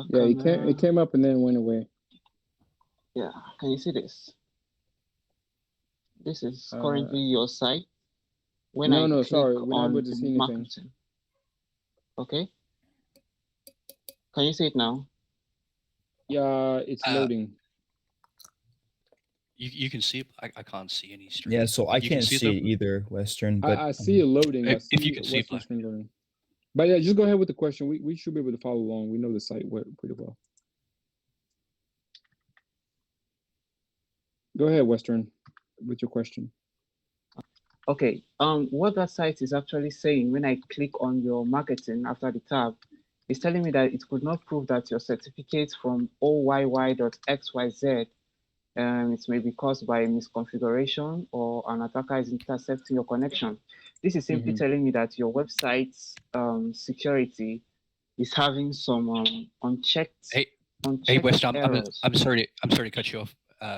Yeah, it came up and then went away. Yeah, can you see this? This is currently your site. When I click sorry, we're not on able to see anything. marketing. Okay. Can you see it now? Yeah, it's loading. You can see it. I can't see any stream. Yeah, so I can't see it either, Western. But I see it loading. If you can see it, loading. But yeah, just go ahead with the question. We should be able to follow along. We know the site pretty well. Go ahead, Western, with your question. Okay. What that site is actually saying when I click on your marketing after the tab, it's telling me that it could not prove that your certificate from oyy.xyz it may be caused by a misconfiguration or an attacker is intercepting your connection. This is simply telling me that your website's security is having some unchecked. Hey, Weston, I'm sorry to cut you off.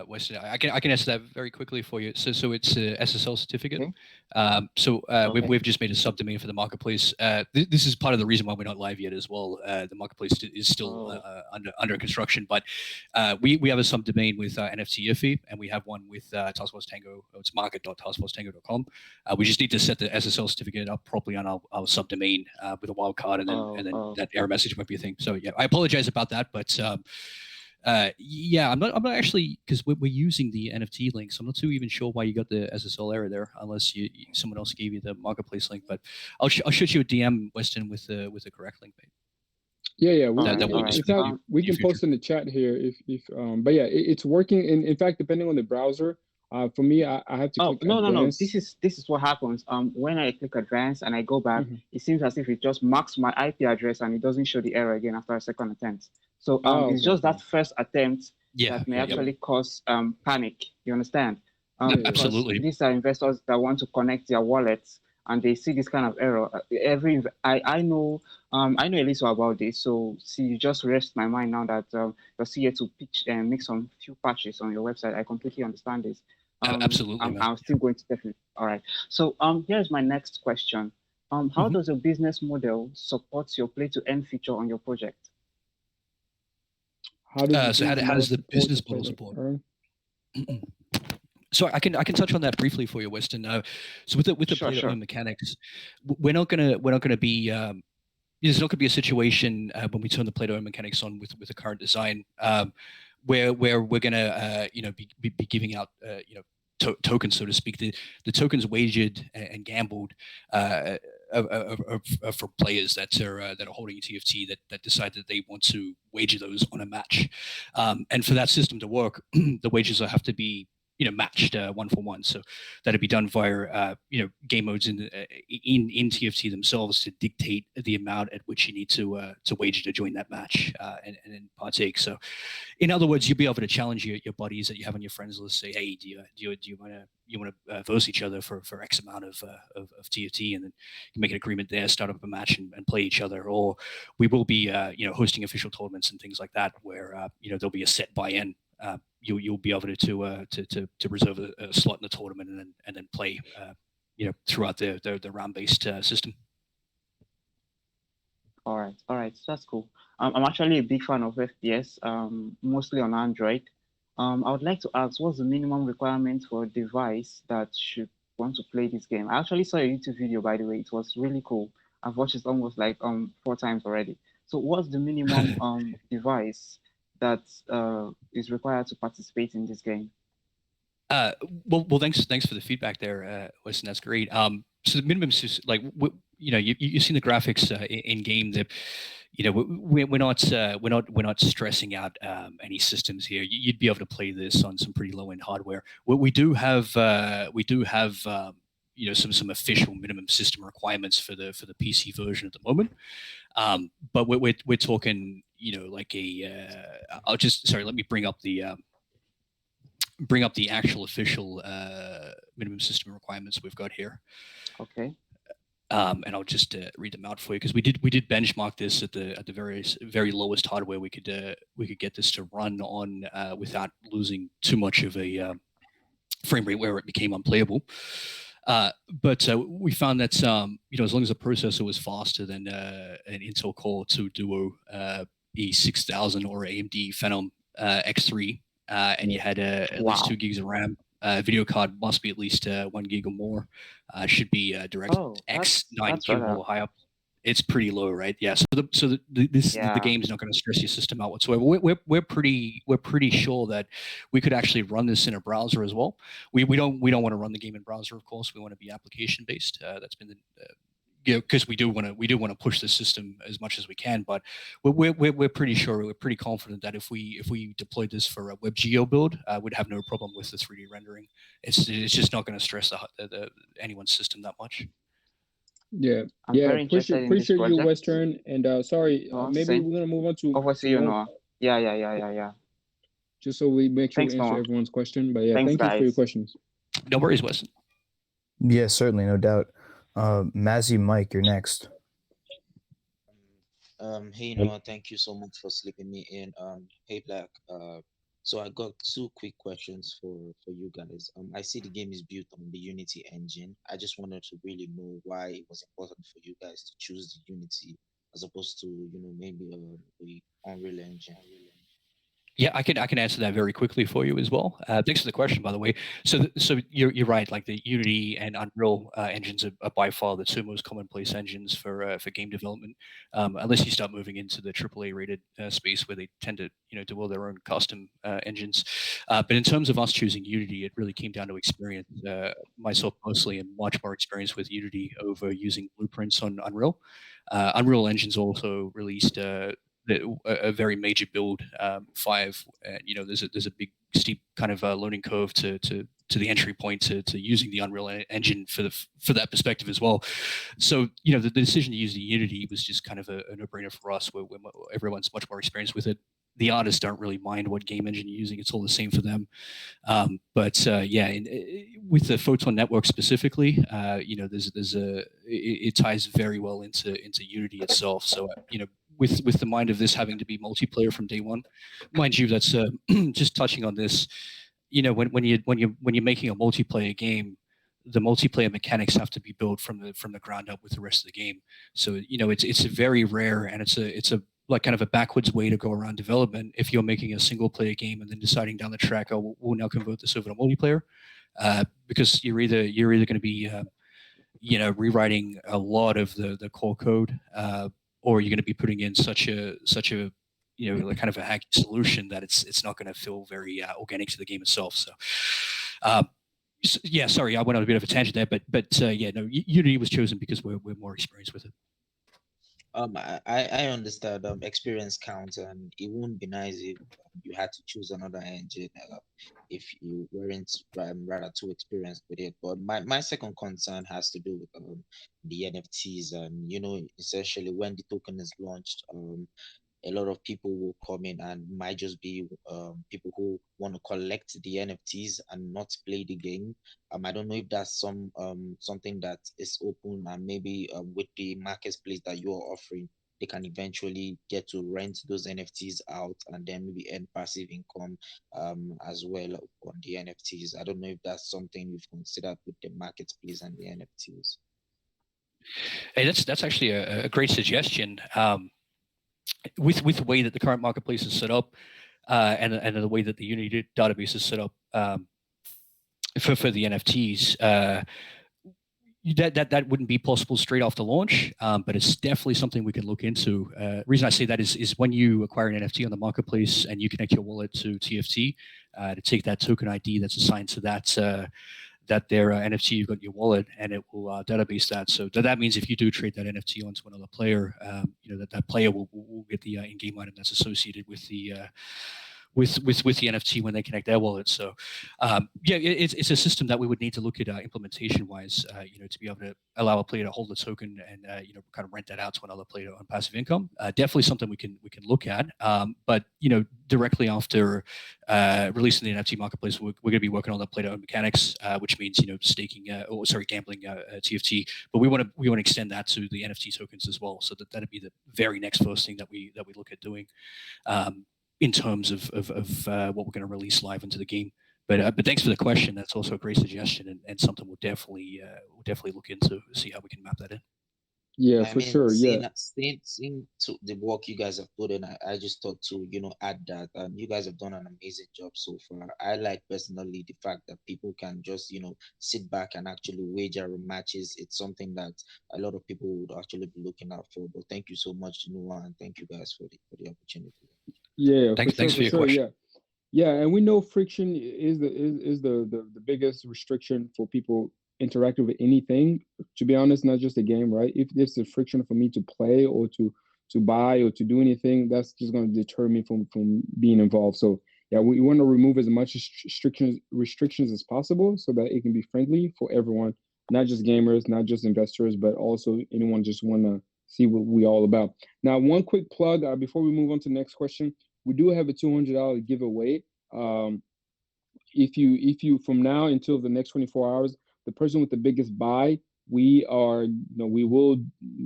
Weston, I can answer that very quickly for you. So it's a SSL certificate. Okay. We've just made a subdomain for the marketplace. This is part of the reason why we're not live yet as well. The marketplace is still under construction, but we have a subdomain with NFT Iffy, and we have one with Task Force Tango. It's market.taskforcetango.com. We just need to set the SSL certificate up properly on our subdomain with a wildcard, and then that error message might be a thing. So yeah, I apologize about that, but. Yeah, I'm not actually, because we're using the NFT link, so I'm not too even sure why you got the SSL error there, unless someone else gave you the marketplace link. But I'll shoot you a DM, Weston, with the correct link, mate. Yeah. We can post in the chat here if but yeah, it's working. In fact, depending on the browser. For me, I have to click no. advanced. This is what happens. When I click advanced and I go back, it seems as if it just marks my IP address and it doesn't show the error again after a second attempt. So it's just that first attempt that may actually cause panic. You understand? Absolutely. These are investors that want to connect their wallets and they see this kind of error. I know a little about this. So see, you just rest my mind now that you're here to pitch and make some few patches on your website. I completely understand this. Absolutely. I'm still going to definitely. All right. So here's my next question. How does your business model support your play to earn feature on your project? How does the business model support? So I can touch on that briefly for you, Weston. So with the play to earn mechanics, we're not gonna be there's not gonna be a situation when we turn the play to earn mechanics on with the current design where we're gonna be giving out tokens, so to speak. The tokens wagered and gambled for players that are holding a TFT that decide that they want to wager those on a match, and for that system to work, the wagers will have to be matched 1-for-1. So that'd be done via game modes in TFT themselves to dictate the amount at which you need to wager to join that match and then partake. So in other words, you'll be able to challenge your buddies that you have on your friends list. Say, hey, do you want to verse each other for X amount of TFT, and then you make an agreement there, start up a match and play each other. Or we will be hosting official tournaments and things like that where there'll be a set buy-in. You'll be able to reserve a slot in the tournament and then play throughout the round-based system. All right, so that's cool. I'm actually a big fan of FPS, mostly on Android. I would like to ask, what's the minimum requirement for a device that should want to play this game? I actually saw a YouTube video, by the way. It was really cool. I've watched it almost like 4 times already. So what's the minimum device that is required to participate in this game? Well, thanks for the feedback there, Weston. That's great. So the minimum is like you've seen the graphics in game that we're not stressing out any systems here. You'd be able to play this on some pretty low end hardware. We do have some official minimum system requirements for the PC version at the moment. But we're talking like let me bring up the actual official minimum system requirements we've got here. Okay. And I'll just read them out for you because we did benchmark this at the very lowest hardware we could get this to run on without losing too much of a frame rate where it became unplayable. But we found that as long as the processor was faster than an Intel Core 2 Duo E6000 or AMD Phenom X3, and you had at least 2 gigs of RAM. Video card must be at least 1 gig or more. Should be DirectX 9Q or high up. It's pretty low, right? Yeah. So the game's not going to stress your system out whatsoever. We're pretty sure that we could actually run this in a browser as well. We don't want to run the game in browser, of course. We want to be application based. That's been the because we do want to push the system as much as we can, but we're pretty sure, we're pretty confident that if we deployed this for a WebGeo build, we'd have no problem with the 3D rendering. It's just not going to stress anyone's system that much. Yeah, I'm very interested in this appreciate you, project. Western, and sorry, maybe we're gonna move on to over to you, Noah. Yeah. Just so we make sure Thanks, we answer Noah. everyone's question. But yeah, Thanks, thank you for your guys. questions. No worries, Weston. Yeah, certainly, no doubt. Mazzy Mike, you're next. Hey Noah, thank you so much for slipping me in. Hey Black. So I got 2 quick questions for you guys. I see the game is built on the Unity engine. I just wanted to really know why it was important for you guys to choose the Unity as opposed to maybe the Unreal Engine. Yeah, I can answer that very quickly for you as well. Thanks for the question, by the way. So you're right. Like the Unity and Unreal engines are by far the 2 most commonplace engines for game development, unless you start moving into the AAA rated space where they tend to do all their own custom engines. But in terms of us choosing Unity, it really came down to experience. Myself personally, am much more experienced with Unity over using blueprints on Unreal. Unreal Engine's also released a very major build 5. There's a big steep kind of learning curve to the entry point to using the Unreal Engine for that perspective as well. So the decision to use the Unity was just kind of a no-brainer for us. Where everyone's much more experienced with it. The artists don't really mind what game engine you're using; it's all the same for them. With the Photon network specifically, it ties very well into Unity itself. So with the mind of this having to be multiplayer from day one, mind you, that's just touching on this. When you're making a multiplayer game, the multiplayer mechanics have to be built from the ground up with the rest of the game. So it's a very rare, and it's a like kind of a backwards way to go around development if you're making a single player game and then deciding down the track, oh, we'll now convert this over to multiplayer, because you're either going to be rewriting a lot of the core code, or you're going to be putting in such a like kind of a hacky solution that it's not going to feel very organic to the game itself. So yeah, sorry, I went on a bit of a tangent there, but Unity was chosen because we're more experienced with it. I understand experience counts, and it wouldn't be nice if you had to choose another engine if you weren't rather too experienced with it. But my second concern has to do with the NFTs, and essentially when the token is launched, a lot of people will come in and might just be people who want to collect the NFTs and not play the game. I don't know if that's something that is open, and maybe with the marketplace that you are offering, they can eventually get to rent those NFTs out and then maybe earn passive income as well on the NFTs. I don't know if that's something you've considered with the marketplace and the NFTs. Hey, that's actually a great suggestion. With the way that the current marketplace is set up, and the way that the Unity database is set up for the NFTs, that wouldn't be possible straight after launch, but it's definitely something we can look into. Reason I say that is when you acquire an NFT on the marketplace and you connect your wallet to TFT to take that token ID that's assigned to that their NFT you've got in your wallet, and it will database that. So that means if you do trade that NFT onto another player, that player will get the in-game item that's associated with the with the NFT when they connect their wallet. So it's a system that we would need to look at implementation wise, to be able to allow a player to hold the token and kind of rent that out to another player on passive income. Definitely something we can look at. But directly after releasing the NFT marketplace, we're going to be working on the player owned mechanics, which means staking gambling TFT. But we want to extend that to the NFT tokens as well. So that'd be the very next first thing that we look at doing. In terms of what we're going to release live into the game. But thanks for the question. That's also a great suggestion and something we'll definitely look into, see how we can map that in. Yeah, I for mean, sure. seeing, Yeah. seeing to the work you guys have put in, I just thought to, add that. You guys have done an amazing job so far. I like personally the fact that people can just, sit back and actually wager on matches. It's something that a lot of people would actually be looking out for. But thank you so much, Noah, and thank you guys for the opportunity. Yeah, Thanks for your question. Yeah, and we know friction is the biggest restriction for people interacting with anything. To be honest, not just a game, right? If there's a friction for me to play or to buy or to do anything, that's just going to deter me from being involved. So yeah, we want to remove as much restrictions as possible so that it can be friendly for everyone, not just gamers, not just investors, but also anyone just want to see what we all about. Now, one quick plug before we move on to the next question. We do have a $200 giveaway. If you from now until the next 24 hours, the person with the biggest buy, we will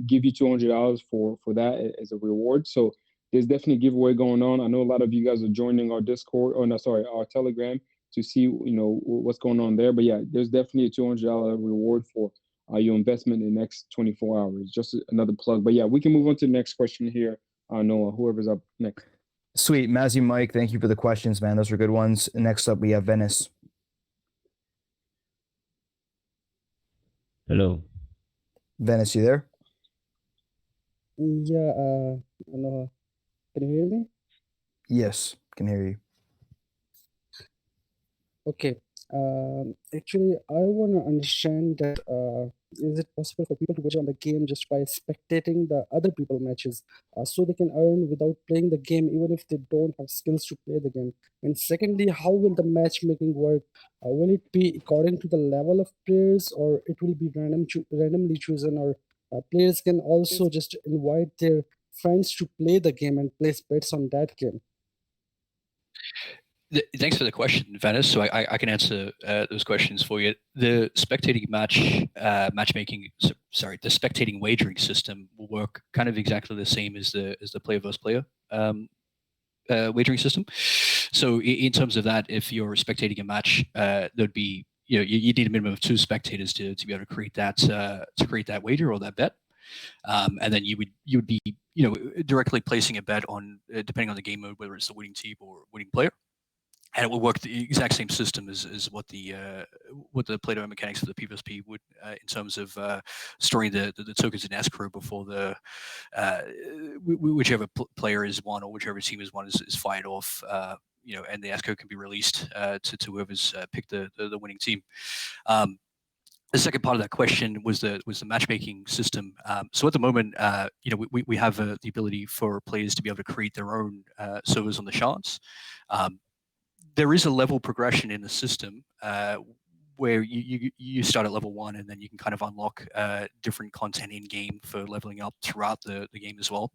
give you $200 for that as a reward. So there's definitely a giveaway going on. I know a lot of you guys are joining our Discord, our Telegram to see what's going on there. But yeah, there's definitely a $200 reward for your investment in the next 24 hours. Just another plug. But yeah, we can move on to the next question here. Noah, whoever's up next. Sweet. Mazzy Mike, thank you for the questions, man. Those are good ones. Next up, we have Venice. Hello. Venice, you there? Yeah, Aloha. Can you hear me? Yes, can hear you. Okay. Actually, I want to understand that is it possible for people to watch on the game just by spectating the other people matches so they can earn without playing the game even if they don't have skills to play the game? And secondly, how will the matchmaking work? Will it be according to the level of players or it will be randomly chosen, or players can also just invite their friends to play the game and place bets on that game? Thanks for the question, Venice. So I can answer those questions for you. The spectating the spectating wagering system will work kind of exactly the same as the player versus player wagering system. So in terms of that, if you're spectating a match, there'd be you need a minimum of 2 spectators to be able to create that wager or that bet. And then you would be directly placing a bet on depending on the game mode, whether it's the winning team or winning player. And it will work the exact same system as what the Plato mechanics for the PvP would in terms of storing the tokens in escrow before the whichever player is won or whichever team is won is fired off. And the escrow can be released to whoever's picked the winning team. The second part of that question was the matchmaking system. So at the moment, we have the ability for players to be able to create their own servers on the shards. There is a level progression in the system where you start at level 1 and then you can kind of unlock different content in game for leveling up throughout the game as well.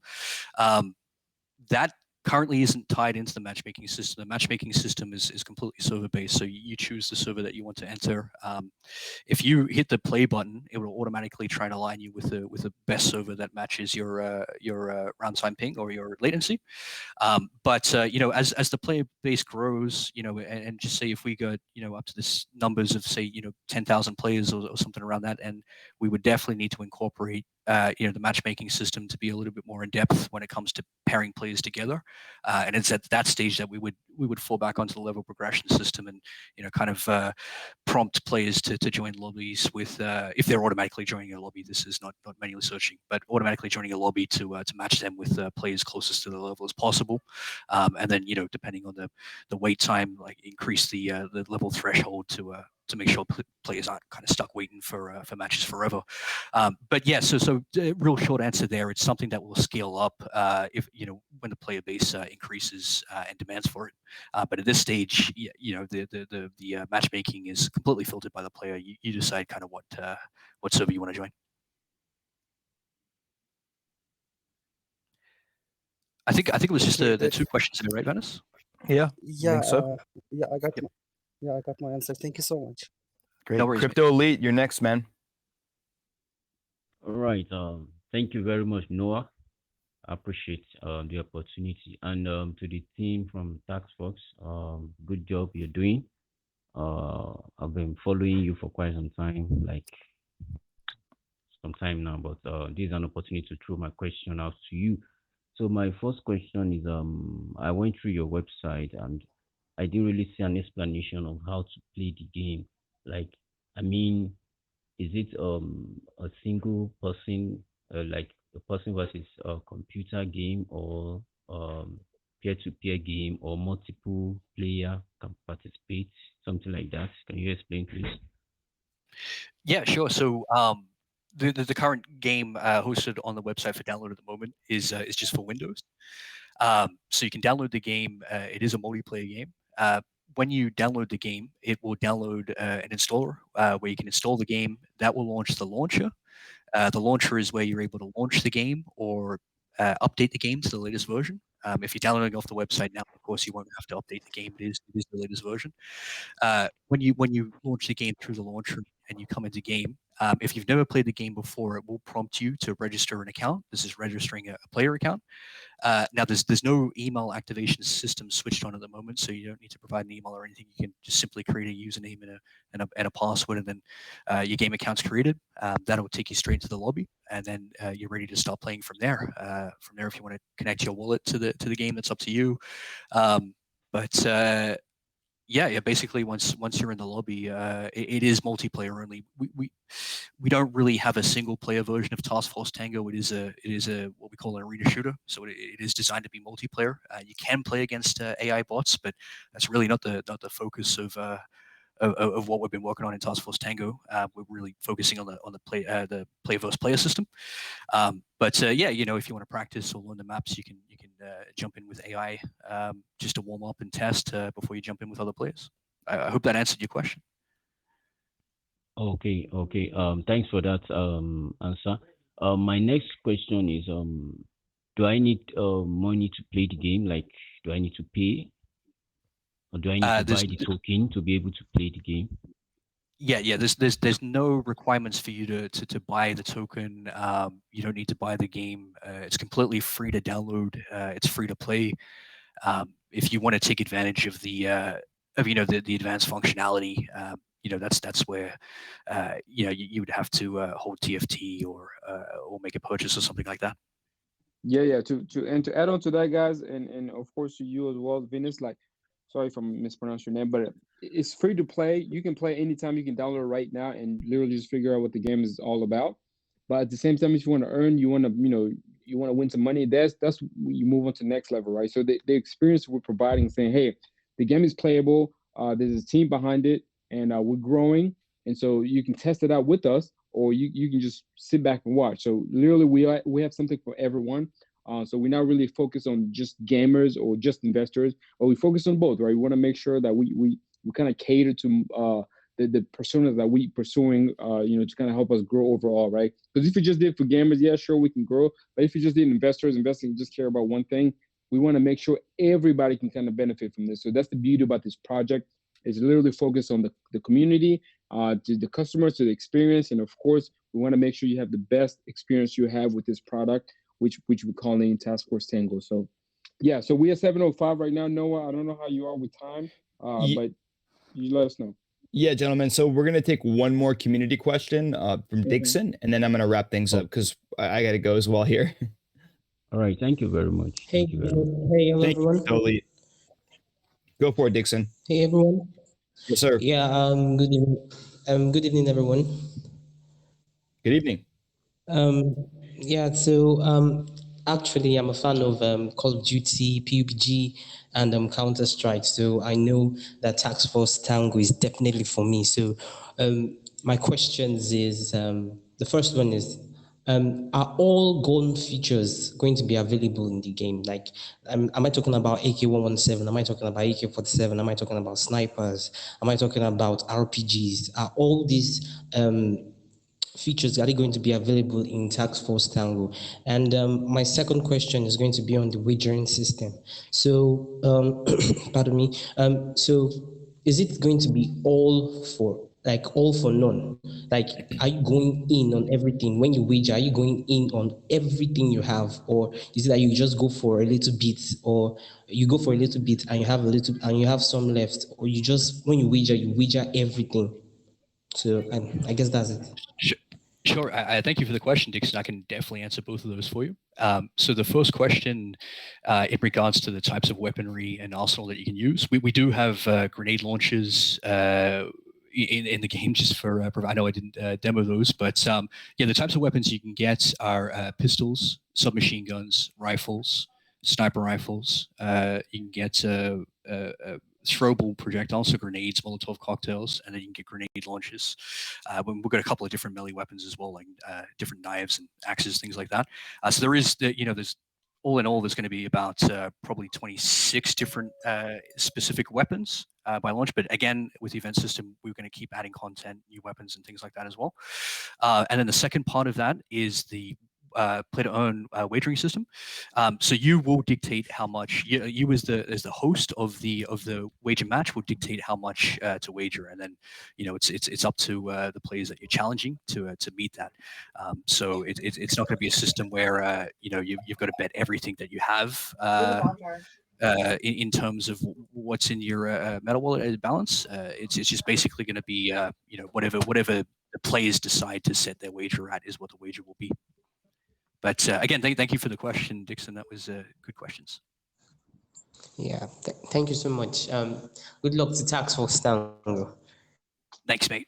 That currently isn't tied into the matchmaking system. The matchmaking system is completely server based. So you choose the server that you want to enter. If you hit the play button, it will automatically try to align you with the best server that matches your runtime ping or your latency. But as the player base grows, and just say if we go up to this numbers of say 10,000 players or something around that, and we would definitely need to incorporate the matchmaking system to be a little bit more in depth when it comes to pairing players together. And it's at that stage that we would fall back onto the level progression system and kind of prompt players to join lobbies with if they're automatically joining a lobby. This is not manually searching, but automatically joining a lobby to match them with players closest to the level as possible. And then depending on the wait time, like increase the level threshold to make sure players aren't kind of stuck waiting for matches forever. But yeah, so real short answer there. It's something that will scale up if when the player base increases and demands for it. But at this stage, the matchmaking is completely filtered by the player. You decide kind of what server you want to join. I think it was just the two questions there, right, Venice? Yeah, I Yeah, think so. I got my answer. Thank you so much. Great. No worries, Crypto Elite, you're next, man. All right. Thank you very much, Noah. I appreciate the opportunity, and to the team from Tax Force, good job you're doing. I've been following you for quite some time, like some time now, but this is an opportunity to throw my question out to you. So my first question is, I went through your website and I didn't really see an explanation of how to play the game. Like, I mean, is it a single person, like a person versus a computer game, or peer-to-peer game, or multiple player can participate, something like that? Can you explain, please? Yeah, sure. So the current game hosted on the website for download at the moment is just for Windows. So you can download the game. It is a multiplayer game. When you download the game, it will download an installer where you can install the game. That will launch the launcher. The launcher is where you're able to launch the game or update the game to the latest version. If you're downloading off the website now, of course, you won't have to update the game. It is the latest version. When you launch the game through the launcher and you come into game, if you've never played the game before, it will prompt you to register an account. This is registering a player account. Now, there's no email activation system switched on at the moment, so you don't need to provide an email or anything. You can just simply create a username and a password, and then your game account's created. That'll take you straight into the lobby, and then you're ready to start playing from there. From there, if you want to connect your wallet to the game, that's up to you. But yeah, basically once you're in the lobby, it is multiplayer only. We don't really have a single player version of Task Force Tango. It is a what we call an arena shooter, so it is designed to be multiplayer. You can play against AI bots, but that's really not the focus of what we've been working on in Task Force Tango. We're really focusing on the player versus player system. But yeah, if you want to practice or learn the maps, you can jump in with AI just to warm up and test before you jump in with other players. I hope that answered your question. Okay. Thanks for that answer. My next question is, do I need money to play the game? Like, do I need to pay, or do I need to buy the token to be able to play the game? Yeah. There's no requirements for you to buy the token. You don't need to buy the game. It's completely free to download. It's free to play. If you want to take advantage of the advanced functionality, that's where you would have to hold TFT or make a purchase or something like that. Yeah. To add on to that, guys, and of course to you as well, Venus. Like, sorry if I'm mispronouncing your name, but it's free to play. You can play anytime. You can download it right now and literally just figure out what the game is all about. But at the same time, if you want to earn, you want to win some money. That's when you move on to the next level, right? So the experience we're providing, saying, hey, the game is playable. There's a team behind it, and we're growing, and so you can test it out with us, or you can just sit back and watch. So literally, we have something for everyone. So we're not really focused on just gamers or just investors, but we focus on both, right? We want to make sure that we kind of cater to the personas that we pursuing, to kind of help us grow overall, right? Because if you just did for gamers, yeah, sure, we can grow. But if you just did investors, investing just care about one thing, we want to make sure everybody can kind of benefit from this. So that's the beauty about this project. It's literally focused on the community, to the customers, to the experience, and of course, we want to make sure you have the best experience you have with this product, which we're calling Task Force Tango. So, yeah, so we are 7:05 right now. Noah, I don't know how you are with time, but you let us know. Yeah, gentlemen. So we're gonna take one more community question from Dixon, and then I'm gonna wrap things up because I got to go as well here. All right. Thank you very much. Hey, Thank you very much. hey Thank you, everyone. totally. Go for it, Dixon. Hey everyone. Yes, sir. Yeah, good evening. Good evening, everyone. Good evening. Yeah, so actually, I'm a fan of Call of Duty, PUBG, and Counter Strike. So I know that Task Force Tango is definitely for me. So my questions is the first one is. Are all gun features going to be available in the game? Like, am I talking about AK-117? Am I talking about AK-47? Am I talking about snipers? Am I talking about RPGs? Are all these features are they going to be available in Task Force Tango? And my second question is going to be on the wagering system. So, pardon me. So, is it going to be all for none? Like, are you going in on everything when you wager? Are you going in on everything you have, or is it that you just go for a little bit, or you go for a little bit and you have a little and you have some left, or you just when you wager everything? So, I guess that's it. Sure. I thank you for the question, Dixon. I can definitely answer both of those for you. So the first question, in regards to the types of weaponry and arsenal that you can use, we do have grenade launchers in the game. Just for I know I didn't demo those, but yeah, the types of weapons you can get are pistols, submachine guns, rifles, sniper rifles. You can get throwable projectiles, so grenades, Molotov cocktails, and then you can get grenade launchers. We've got a couple of different melee weapons as well, like different knives and axes, things like that. So there is, there's all in all, there's going to be about probably 26 different specific weapons by launch. But again, with the event system, we're going to keep adding content, new weapons, and things like that as well. And then the second part of that is the play-to-earn wagering system. So you will dictate how much you as the host of the wager match will dictate how much to wager, and then it's up to the players that you're challenging to meet that. So it's not going to be a system where you've got to bet everything that you have. In terms of what's in your meta wallet balance, it's just basically going to be whatever the players decide to set their wager at is what the wager will be. But again, thank you for the question, Dixon. That was good questions. Yeah, thank you so much. Good luck to Tax Force Tango. Thanks, mate.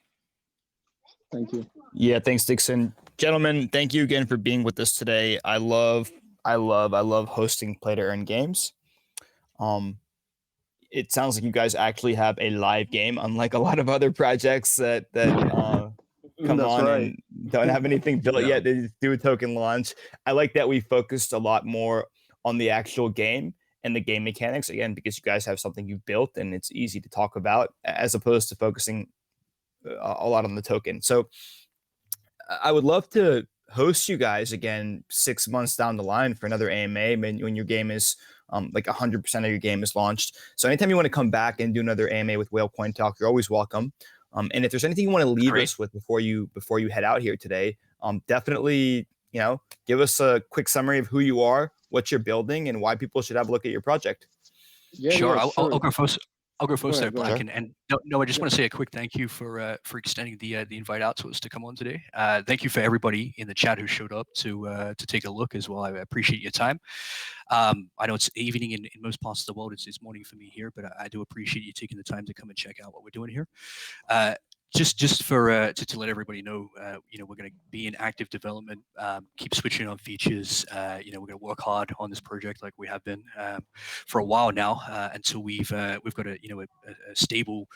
Thank you. Yeah, thanks, Dixon. Gentlemen, thank you again for being with us today. I love hosting play to earn games. It sounds like you guys actually have a live game, unlike a lot of other projects that come That's on right. and don't have anything built Yeah. yet. They just do a token launch. I like that we focused a lot more on the actual game and the game mechanics, again, because you guys have something you've built and it's easy to talk about, as opposed to focusing a lot on the token. So I would love to host you guys again 6 months down the line for another AMA when your game is like 100% of your game is launched. So anytime you want to come back and do another AMA with Whale Coin Talk, you're always welcome. And if there's anything you want to leave us with before you head out here today, definitely give us a quick summary of who you are, what you're building, and why people should have a look at your project. Yeah, Sure, yeah, I'll go first. I'll go first there, ahead, go Black. ahead. And no, I just want to say a quick thank you for extending the invite out to us to come on today. Thank you for everybody in the chat who showed up to take a look as well. I appreciate your time. I know it's evening in most parts of the world. It's morning for me here, but I do appreciate you taking the time to come and check out what we're doing here. Just for to let everybody know, we're going to be in active development. Keep switching on features. We're going to work hard on this project like we have been for a while now, until we've got a stable,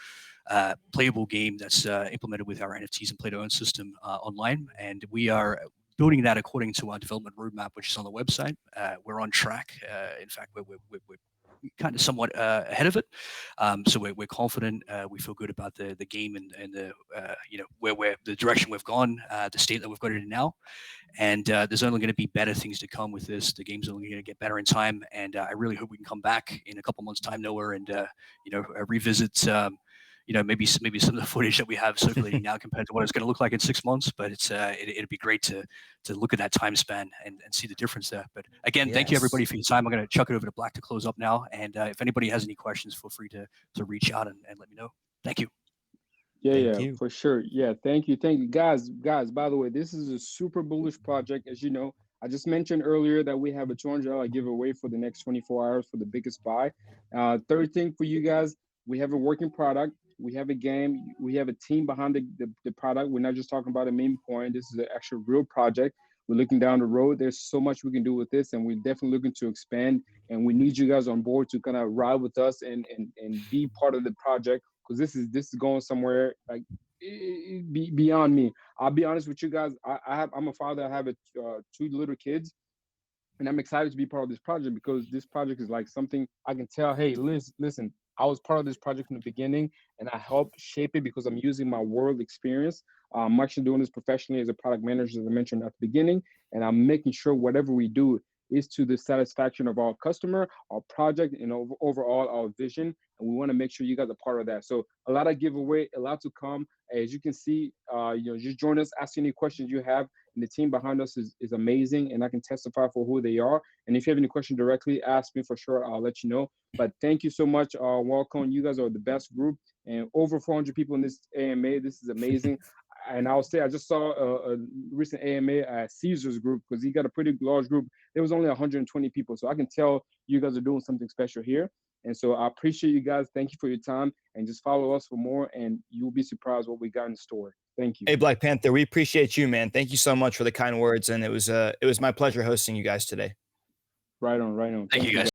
playable game that's implemented with our NFTs and play-to-earn system online, and we are building that according to our development roadmap, which is on the website. We're on track. In fact, we're kind of somewhat ahead of it. So we're confident. We feel good about the game and the where the direction we've gone, the state that we've got it in now. And there's only going to be better things to come with this. The game's only going to get better in time. And I really hope we can come back in a couple months' time, Noah, and revisit. Maybe some of the footage that we have circulating now compared to what it's going to look like in 6 months. But it'd be great to look at that time span and see the difference there. But again, thank you everybody for your time. I'm going to chuck it over to Black to close up now. And if anybody has any questions, feel free to reach out and let me know. Thank you. Yeah, Thank yeah, you. for sure. Yeah, thank you, guys. Guys, by the way, this is a super bullish project. As you know, I just mentioned earlier that we have a $200 giveaway for the next 24 hours for the biggest buy. Third thing for you guys, we have a working product. We have a game. We have a team behind the product. We're not just talking about a meme coin. This is an actual real project. We're looking down the road. There's so much we can do with this, and we're definitely looking to expand. And we need you guys on board to kind of ride with us and be part of the project, because this is going somewhere like beyond me. I'll be honest with you guys. I'm a father. I have two little kids, and I'm excited to be part of this project because this project is like something I can tell. Hey, listen. I was part of this project from the beginning, and I helped shape it because I'm using my world experience. I'm actually doing this professionally as a product manager, as I mentioned at the beginning, and I'm making sure whatever we do is to the satisfaction of our customer, our project, and overall our vision. And we want to make sure you guys are part of that. So a lot of giveaway, a lot to come. As you can see, just join us, ask any questions you have. And the team behind us is amazing, and I can testify for who they are. And if you have any question directly, ask me for sure. I'll let you know. But thank you so much, Walcon. You guys are the best group, and over 400 people in this AMA. This is amazing. And I'll say I just saw a recent AMA at Caesar's group, because he got a pretty large group. There was only 120 people, so I can tell you guys are doing something special here. And so I appreciate you guys. Thank you for your time, and just follow us for more, and you'll be surprised what we got in store. Thank you. Hey, Black Panther, we appreciate you, man. Thank you so much for the kind words, and it was my pleasure hosting you guys today. Right on, right on. Thank you, guys.